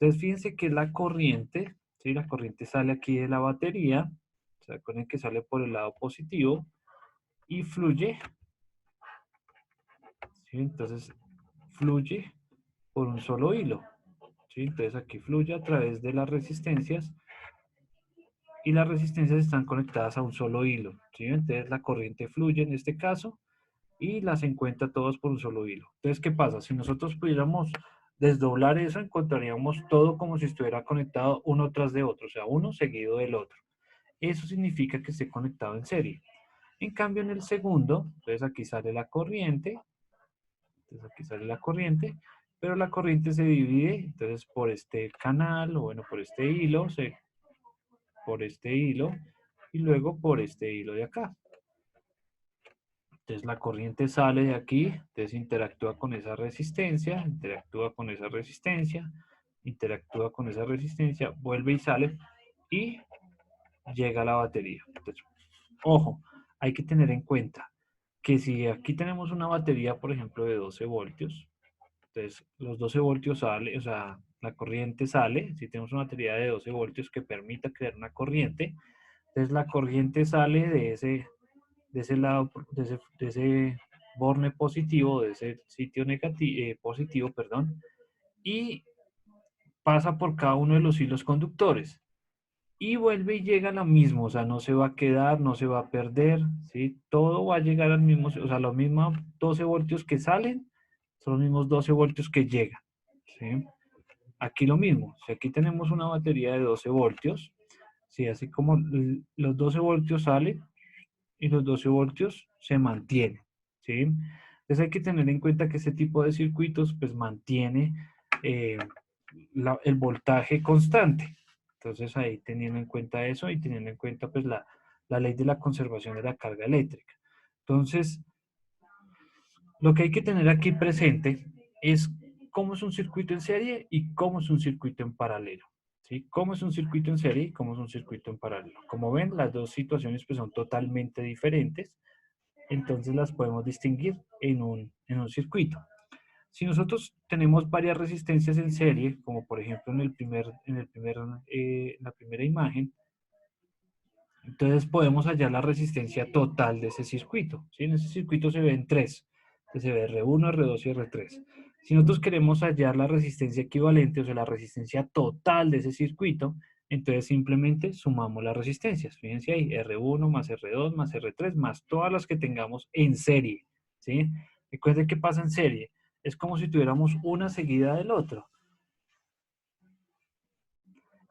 Entonces, fíjense que la corriente, ¿sí? La corriente sale aquí de la batería, se acuerdan que sale por el lado positivo y fluye, ¿sí? Entonces, fluye por un solo hilo, ¿sí? Entonces, aquí fluye a través de las resistencias y las resistencias están conectadas a un solo hilo, ¿sí? Entonces, la corriente fluye en este caso y las encuentra todos por un solo hilo. Entonces, ¿qué pasa? Si nosotros pudiéramos desdoblar eso, encontraríamos todo como si estuviera conectado uno tras de otro, o sea, uno seguido del otro. Eso significa que esté conectado en serie. En cambio, en el segundo, entonces aquí sale la corriente, pero la corriente se divide, entonces, por este canal, o bueno, por este hilo, y luego por este hilo de acá. Entonces la corriente sale de aquí, entonces interactúa con esa resistencia, vuelve y sale y llega a la batería. Entonces, ojo, hay que tener en cuenta que si aquí tenemos una batería, por ejemplo, de 12 voltios, entonces los 12 voltios sale, o sea, la corriente sale, si tenemos una batería de 12 voltios que permita crear una corriente, entonces la corriente sale de ese lado, de ese borne positivo, de ese sitio negativo, positivo, perdón, y pasa por cada uno de los hilos conductores. Y vuelve y llega a lo mismo, o sea, no se va a quedar, no se va a perder, ¿sí? Todo va a llegar al mismo, o sea, los mismos 12 voltios que salen son los mismos 12 voltios que llegan, ¿sí? Aquí lo mismo, si aquí tenemos una batería de 12 voltios, ¿sí? Así como los 12 voltios salen y los 12 voltios se mantienen, ¿sí? Entonces hay que tener en cuenta que este tipo de circuitos pues mantiene el voltaje constante. Entonces ahí teniendo en cuenta eso y teniendo en cuenta pues la ley de la conservación de la carga eléctrica. Entonces, lo que hay que tener aquí presente es cómo es un circuito en serie y cómo es un circuito en paralelo. ¿Sí? ¿Cómo es un circuito en serie y cómo es un circuito en paralelo? Como ven, las dos situaciones pues, son totalmente diferentes, entonces las podemos distinguir en un circuito. Si nosotros tenemos varias resistencias en serie, como por ejemplo la primera imagen, entonces podemos hallar la resistencia total de ese circuito. ¿Sí? En ese circuito se ven tres. Entonces se ve R1, R2 y R3. Si nosotros queremos hallar la resistencia equivalente, o sea, la resistencia total de ese circuito, entonces simplemente sumamos las resistencias. Fíjense ahí, R1 más R2 más R3 más todas las que tengamos en serie. ¿Sí? Recuerden qué pasa en serie. Es como si tuviéramos una seguida del otro.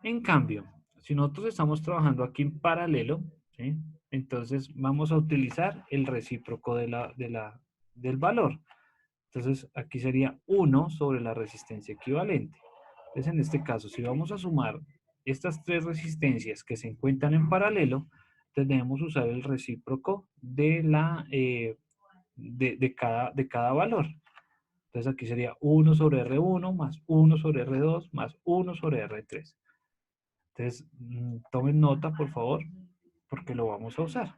En cambio, si nosotros estamos trabajando aquí en paralelo, ¿sí? Entonces vamos a utilizar el recíproco del valor. Entonces aquí sería 1 sobre la resistencia equivalente. Entonces en este caso, si vamos a sumar estas tres resistencias que se encuentran en paralelo, debemos usar el recíproco de, de cada valor. Entonces aquí sería 1 sobre R1 más 1 sobre R2 más 1 sobre R3. Entonces, tomen nota, por favor, porque lo vamos a usar.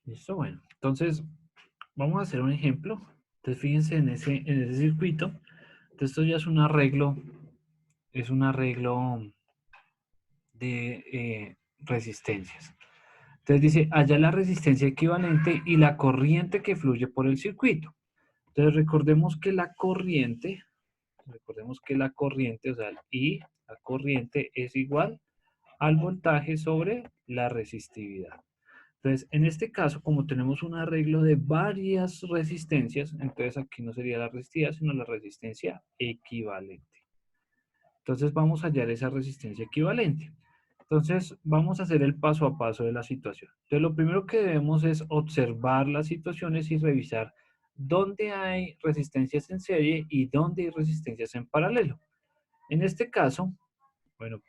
Listo, bueno. Entonces, vamos a hacer un ejemplo. Entonces, fíjense en ese circuito. Entonces, esto ya es un arreglo de resistencias. Entonces dice, halla la resistencia equivalente y la corriente que fluye por el circuito. Entonces recordemos que la corriente, o sea, el I, la corriente es igual al voltaje sobre la resistividad. Entonces, en este caso, como tenemos un arreglo de varias resistencias, entonces aquí no sería la resistividad, sino la resistencia equivalente. Entonces, vamos a hallar esa resistencia equivalente. Entonces, vamos a hacer el paso a paso de la situación. Entonces, lo primero que debemos es observar las situaciones y revisar dónde hay resistencias en serie y dónde hay resistencias en paralelo. En este caso, bueno,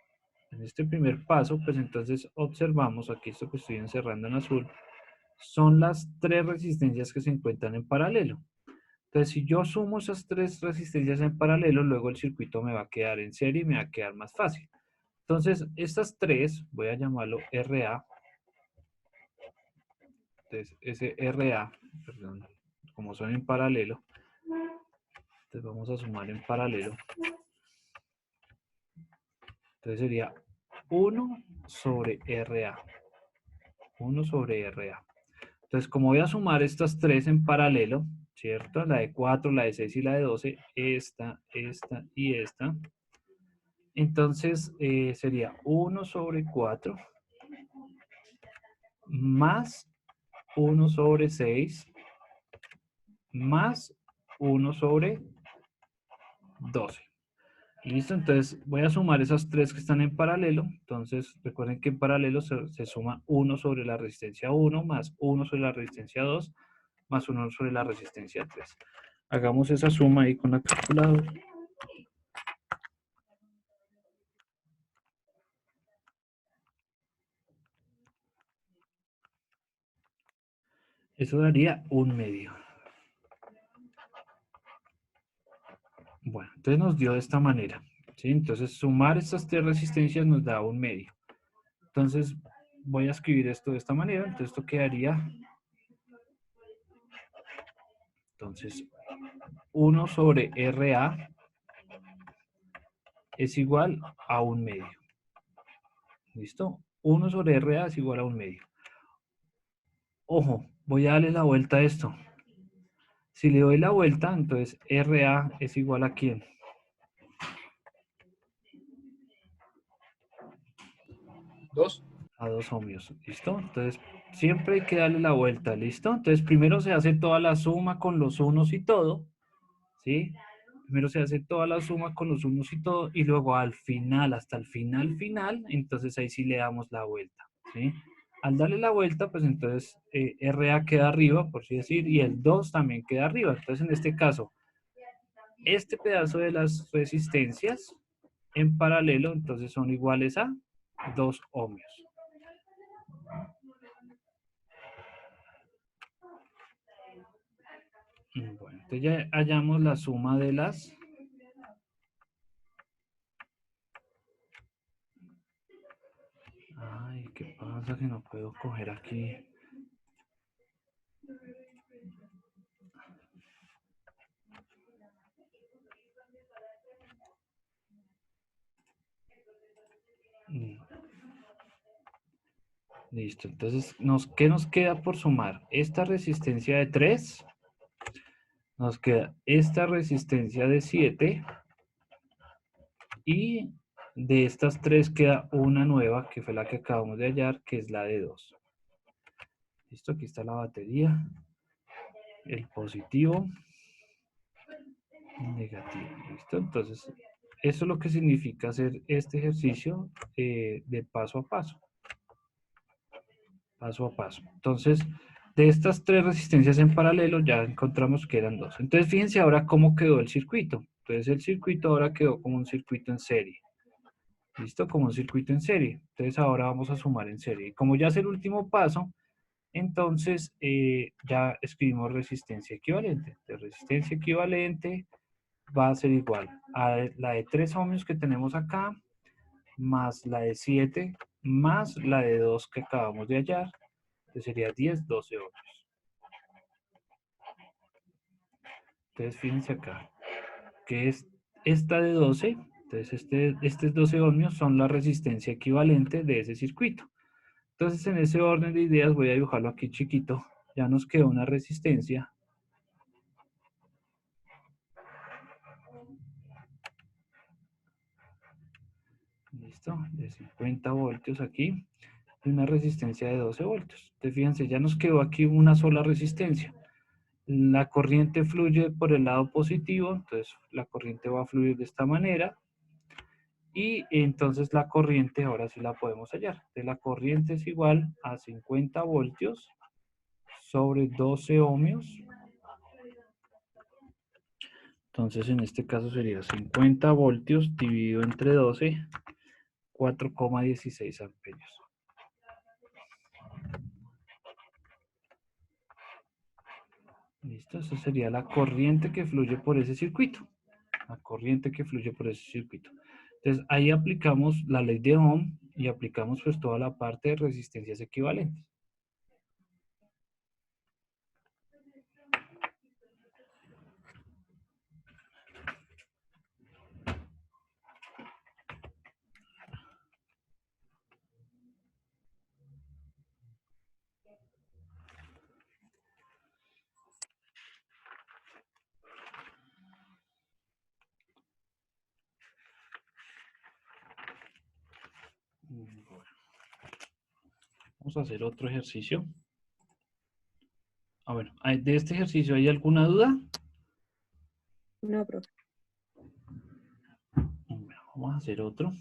en este primer paso, pues entonces observamos, aquí esto que estoy encerrando en azul, son las tres resistencias que se encuentran en paralelo. Entonces, si yo sumo esas tres resistencias en paralelo, luego el circuito me va a quedar en serie y me va a quedar más fácil. Entonces, estas tres, voy a llamarlo RA. Entonces, ese RA, perdón, como son en paralelo, entonces vamos a sumar en paralelo. Entonces sería 1 sobre RA. 1 sobre RA. Entonces, como voy a sumar estas tres en paralelo, ¿cierto? La de 4, la de 6 y la de 12, esta y esta. Entonces, sería 1 sobre 4 más 1 sobre 6 más 1 sobre 12. ¿Listo? Entonces voy a sumar esas tres que están en paralelo. Entonces recuerden que en paralelo se suma 1 sobre la resistencia 1 más 1 sobre la resistencia 2 más 1 sobre la resistencia 3. Hagamos esa suma ahí con la calculadora. Eso daría 1/2. Bueno, entonces nos dio de esta manera. ¿Sí? Entonces sumar estas tres resistencias nos da 1/2. Entonces voy a escribir esto de esta manera. Entonces esto quedaría. Entonces 1 sobre RA es igual a 1/2. ¿Listo? 1 sobre RA es igual a 1/2. Ojo, voy a darle la vuelta a esto. Si le doy la vuelta, entonces RA es igual a ¿quién? A 2 ohmios. ¿Listo? Entonces, siempre hay que darle la vuelta. ¿Listo? Entonces, primero se hace toda la suma con los unos y todo. ¿Sí? Primero se hace toda la suma con los unos y todo. Y luego al final, hasta el final, entonces ahí sí le damos la vuelta. ¿Sí? Al darle la vuelta, pues entonces RA queda arriba, por así decir, y el 2 también queda arriba. Entonces, en este caso, este pedazo de las resistencias en paralelo, entonces son iguales a 2 ohmios. Bueno, entonces ya hallamos la suma de las... Ay, ¿qué pasa que no puedo coger aquí? Listo, entonces, ¿qué nos queda por sumar? Esta resistencia de 3, nos queda esta resistencia de 7 Y de estas 3 queda una nueva, que fue la que acabamos de hallar, que es la de 2. Listo, aquí está la batería, el positivo, negativo. Listo, entonces eso es lo que significa hacer este ejercicio de paso a paso. Paso a paso. Entonces, de estas 3 resistencias en paralelo ya encontramos que eran 2. Entonces, fíjense ahora cómo quedó el circuito. Entonces, el circuito ahora quedó como un circuito en serie. ¿Listo? Como un circuito en serie. Entonces, ahora vamos a sumar en serie. Y como ya es el último paso, entonces ya escribimos resistencia equivalente. De resistencia equivalente va a ser igual a la de 3 ohmios que tenemos acá, más la de 7, más la de 2 que acabamos de hallar. Entonces sería 10, 12 ohmios. Entonces fíjense acá, que es esta de 12, entonces estos 12 ohmios son la resistencia equivalente de ese circuito. Entonces en ese orden de ideas voy a dibujarlo aquí chiquito. Ya nos quedó una resistencia. Listo, de 50 voltios aquí. Y una resistencia de 12 voltios. Entonces fíjense, ya nos quedó aquí una sola resistencia. La corriente fluye por el lado positivo, entonces la corriente va a fluir de esta manera. Y entonces la corriente, ahora sí la podemos hallar. Entonces la corriente es igual a 50 voltios sobre 12 ohmios. Entonces en este caso sería 50 voltios dividido entre 12, 4,16 amperios. Listo, esa sería la corriente que fluye por ese circuito. La corriente que fluye por ese circuito. Entonces ahí aplicamos la ley de Ohm y aplicamos pues toda la parte de resistencias equivalentes. Bueno, vamos a hacer otro ejercicio. Bueno, ¿de este ejercicio hay alguna duda? No, profe. Bueno, vamos a hacer otro.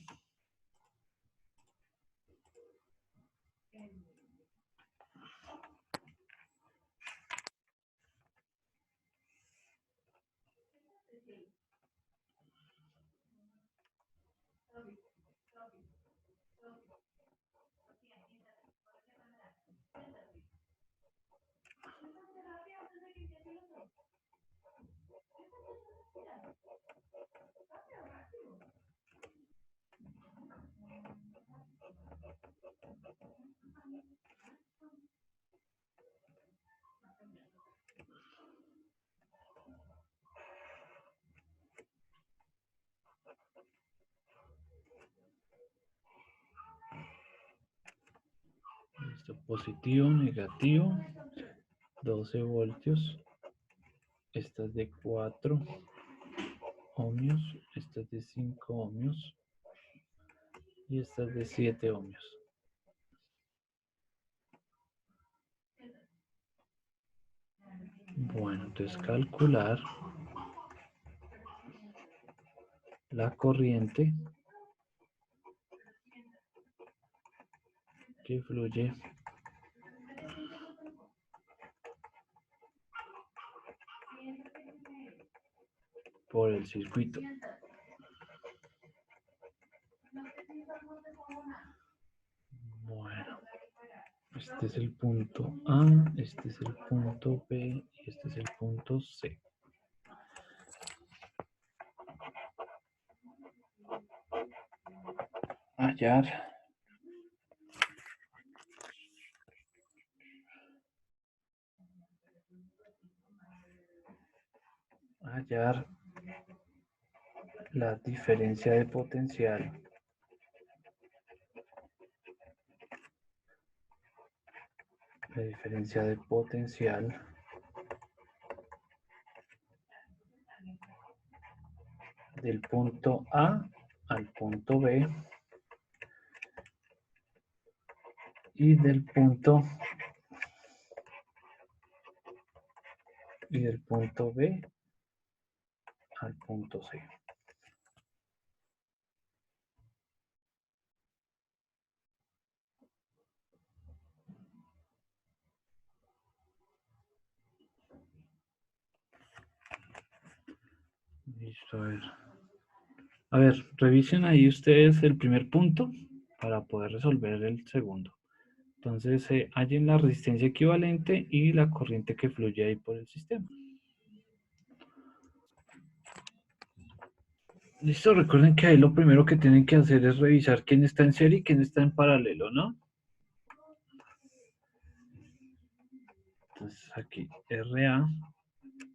Listo, positivo, negativo, 12 voltios. Esta es de 4 ohmios, esta es de 5 ohmios y esta es de 7 ohmios. Bueno, entonces calcular la corriente que fluye por el circuito. Bueno, este es el punto A, este es el punto B y este es el punto C. Hallar la diferencia de potencial del punto A al punto B y del punto B al punto C. Listo, a ver. A ver, revisen ahí ustedes el primer punto para poder resolver el segundo. Entonces, hallen la resistencia equivalente y la corriente que fluye ahí por el sistema. Listo, recuerden que ahí lo primero que tienen que hacer es revisar quién está en serie y quién está en paralelo, ¿no? Entonces aquí RA,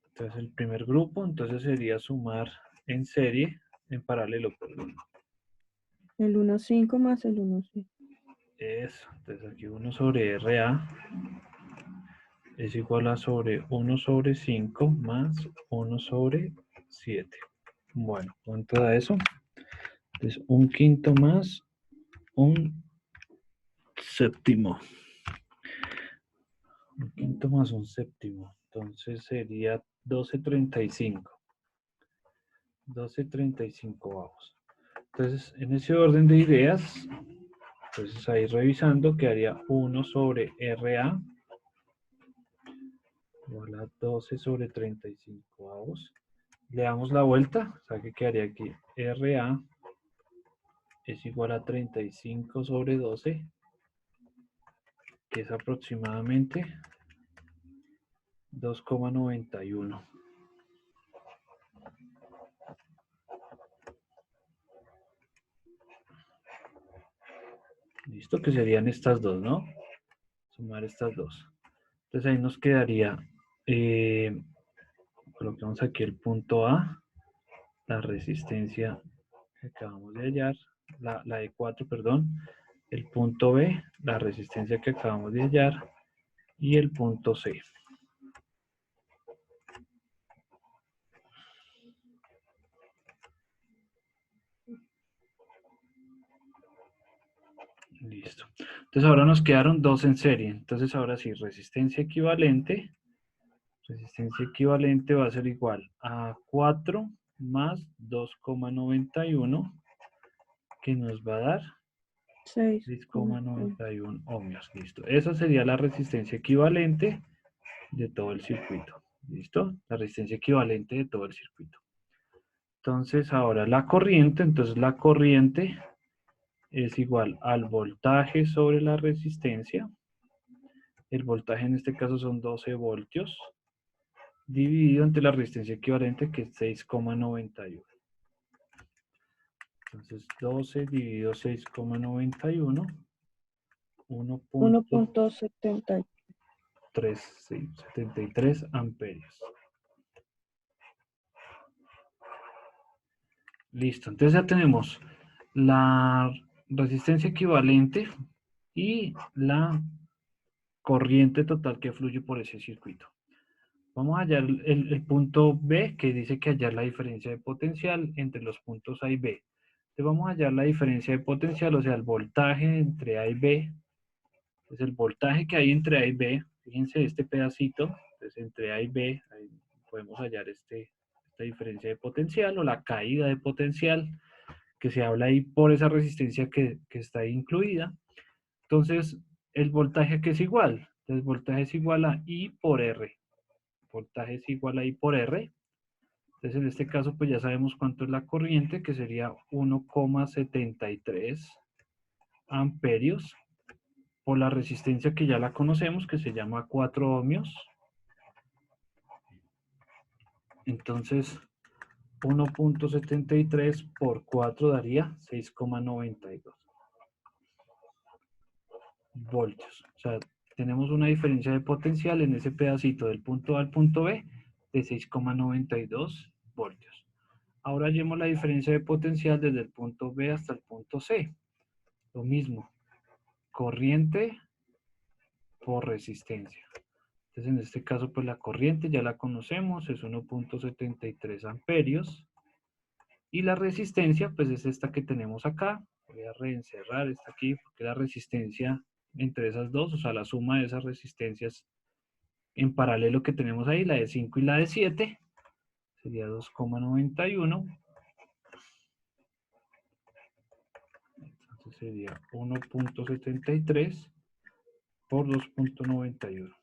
entonces el primer grupo, entonces sería sumar en serie, en paralelo, perdón. El 1,5 más el 1,5. Eso, entonces aquí 1 sobre RA es igual a sobre 1 sobre 5 más 1 sobre 7. Bueno, ¿cuánto da eso? Entonces un quinto más un séptimo. Un quinto más un séptimo. Entonces sería 12,35. 12,35 avos. Entonces, en ese orden de ideas, entonces ahí revisando, quedaría 1 sobre RA igual a 12 sobre 35 avos. Le damos la vuelta, o sea que quedaría aquí RA es igual a 35 sobre 12, que es aproximadamente 2,91. Listo, que serían estas dos, ¿no? Sumar estas dos. Entonces ahí nos quedaría, colocamos aquí el punto A, la resistencia que acabamos de hallar, la de 4, perdón, el punto B, la resistencia que acabamos de hallar, y el punto C. Listo. Entonces ahora nos quedaron dos en serie. Entonces ahora sí, resistencia equivalente va a ser igual a 4 más 2,91, que nos va a dar 6,91 ohmios. Listo. Esa sería la resistencia equivalente de todo el circuito. ¿Listo? La resistencia equivalente de todo el circuito. Entonces ahora la corriente, entonces la corriente es igual al voltaje sobre la resistencia. El voltaje en este caso son 12 voltios, dividido entre la resistencia equivalente, que es 6,91. Entonces 12 dividido 6,91, 1,73 amperios. Listo, entonces ya tenemos la resistencia equivalente y la corriente total que fluye por ese circuito. Vamos a hallar el punto B, que dice que hallar la diferencia de potencial entre los puntos A y B. Entonces vamos a hallar la diferencia de potencial, o sea, el voltaje entre A y B. Entonces el voltaje que hay entre A y B, fíjense este pedacito, entonces entre A y B, ahí podemos hallar esta diferencia de potencial o la caída de potencial, que se habla ahí por esa resistencia que está ahí incluida. Entonces, el voltaje que es igual. Entonces, voltaje es igual a I por R. Voltaje es igual a I por R. Entonces, en este caso, pues ya sabemos cuánto es la corriente, que sería 1,73 amperios por la resistencia que ya la conocemos, que se llama 4 ohmios. Entonces, 1,73 por 4 daría 6,92 voltios. O sea, tenemos una diferencia de potencial en ese pedacito del punto A al punto B de 6,92 voltios. Ahora hallemos la diferencia de potencial desde el punto B hasta el punto C. Lo mismo, corriente por resistencia. Entonces, en este caso, pues la corriente ya la conocemos, es 1,73 amperios Y la resistencia, pues es esta que tenemos acá. Voy a reencerrar esta aquí, porque la resistencia entre esas dos, o sea, la suma de esas resistencias en paralelo que tenemos ahí, la de 5 y la de 7, sería 2,91. Entonces sería 1,73 por 2,91.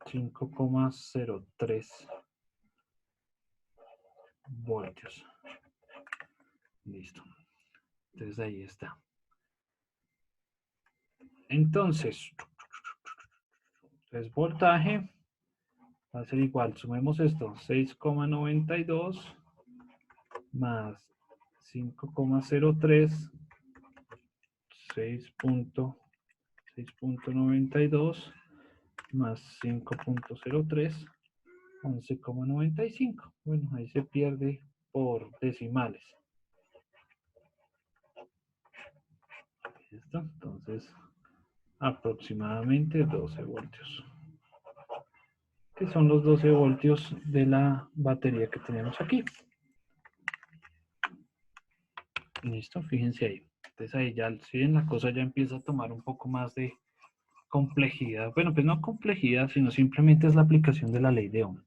5,03 voltios. Listo. Entonces ahí está. Entonces voltaje va a ser igual. Sumemos esto. 6,92 más 5,03. 6,92 más 5,03. 11,95. Bueno, ahí se pierde por decimales. ¿Listo? Entonces, aproximadamente 12 voltios. Que son los 12 voltios de la batería que tenemos aquí. Listo, fíjense ahí. Entonces ahí ya, si ven, la cosa ya empieza a tomar un poco más de complejidad. Bueno, pues no complejidad, sino simplemente es la aplicación de la ley de Ohm.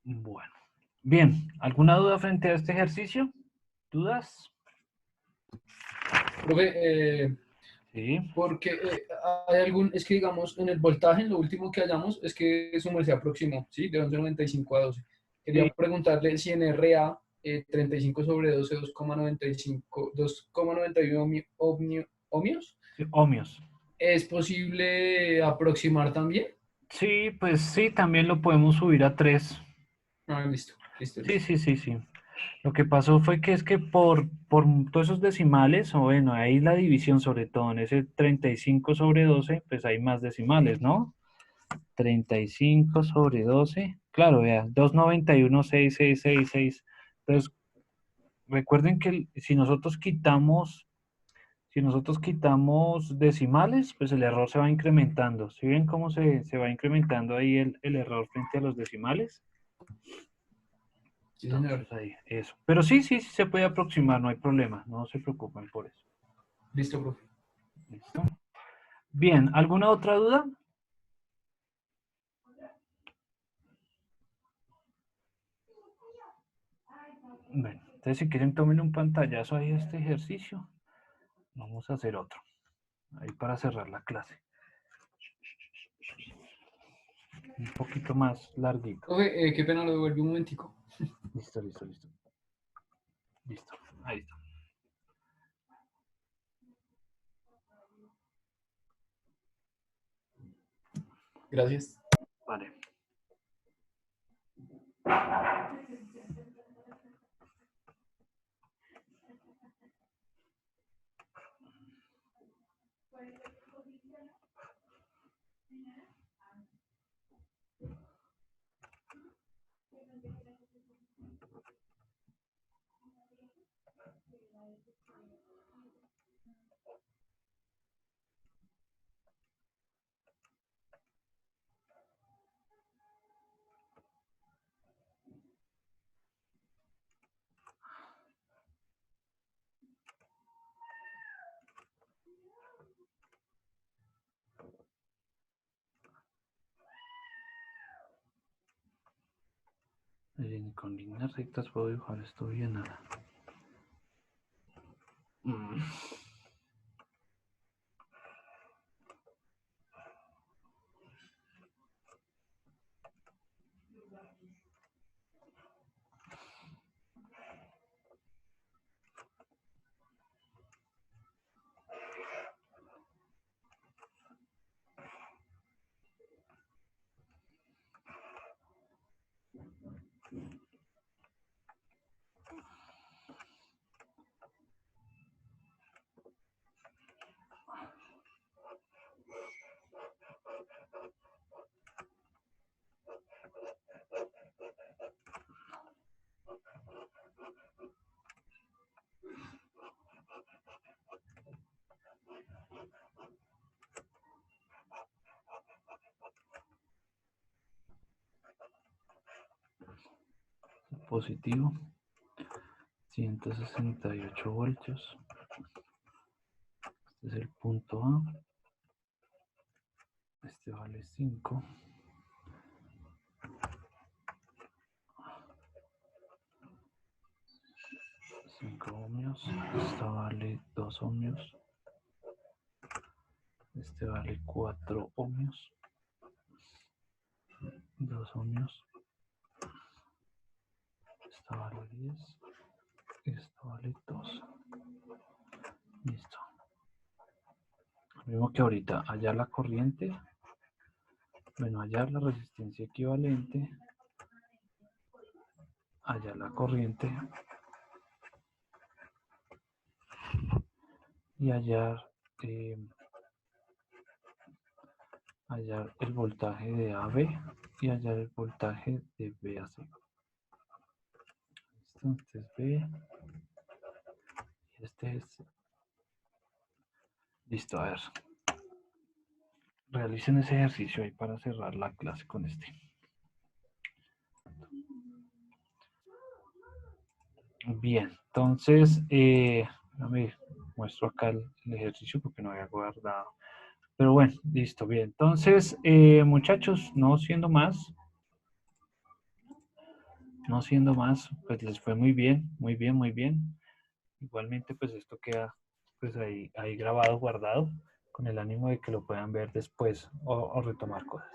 Bueno. Bien, ¿alguna duda frente a este ejercicio? ¿Dudas? Profe, Sí. porque hay es que digamos, en el voltaje, en lo último que hallamos, es que su merced aproximó, ¿sí? De 11,95 a 12. Quería Sí. preguntarle si en RA 35 sobre 12, 2,95, 2,91 ohmios, Sí, ohmios. ¿es posible aproximar también? Sí, pues sí, también lo podemos subir a 3. Ah, listo, listo, Sí, listo. sí, sí, sí. Lo que pasó fue que es que por todos esos decimales, o bueno, ahí la división sobre todo, en ese 35 sobre 12, pues hay más decimales, ¿no? 35 sobre 12, claro, vea, 291,66666. Entonces, recuerden que si nosotros quitamos decimales, pues el error se va incrementando. ¿Sí ven cómo se va incrementando ahí el error frente a los decimales? Sí, señor. Entonces ahí, eso. Pero sí, sí, sí se puede aproximar, no hay problema, no se preocupen por eso. Listo, profe. ¿Listo? Bien, ¿alguna otra duda? Bueno, entonces si quieren tomen un pantallazo ahí a este ejercicio. Vamos a hacer otro, ahí para cerrar la clase. Un poquito más larguito. Profe, qué pena, lo devuelvo un momentico. Listo, listo, listo. Listo, ahí está. Gracias. Vale. Con líneas rectas puedo dibujar esto bien, nada. positivo. 168 voltios. Este es el punto A. Este vale 5. 5 ohmios. Esta vale 2 ohmios. Este vale 4 ohmios. 2 ohmios. Esta vale 10. Esto vale 2. Listo. Lo mismo que ahorita, hallar la corriente. Bueno, hallar la resistencia equivalente. Hallar la corriente. Y hallar el voltaje de AB y hallar el voltaje de B a C. Listo, este es B. Y este es C. Listo, a ver. Realicen ese ejercicio ahí para cerrar la clase con este. Bien, entonces, déjame muestro acá el ejercicio porque no había guardado. Pero bueno, listo, bien. Entonces, muchachos, no siendo más, pues les fue muy bien, muy bien, muy bien. Igualmente, pues esto queda pues ahí grabado, guardado, con el ánimo de que lo puedan ver después o retomar cosas.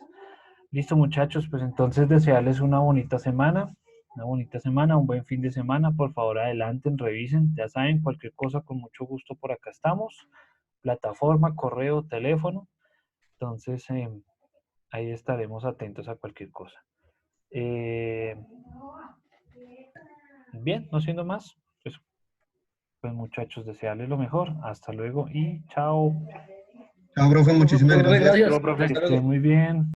Listo, muchachos, pues entonces desearles una bonita semana, un buen fin de semana. Por favor, adelanten, revisen, ya saben, cualquier cosa con mucho gusto por acá estamos. Plataforma, correo, teléfono. Entonces, ahí estaremos atentos a cualquier cosa. Bien, no siendo más, pues muchachos, desearles lo mejor. Hasta luego y chao. Chao, profe, muchísimas Profe, gracias. gracias. Que estén muy bien.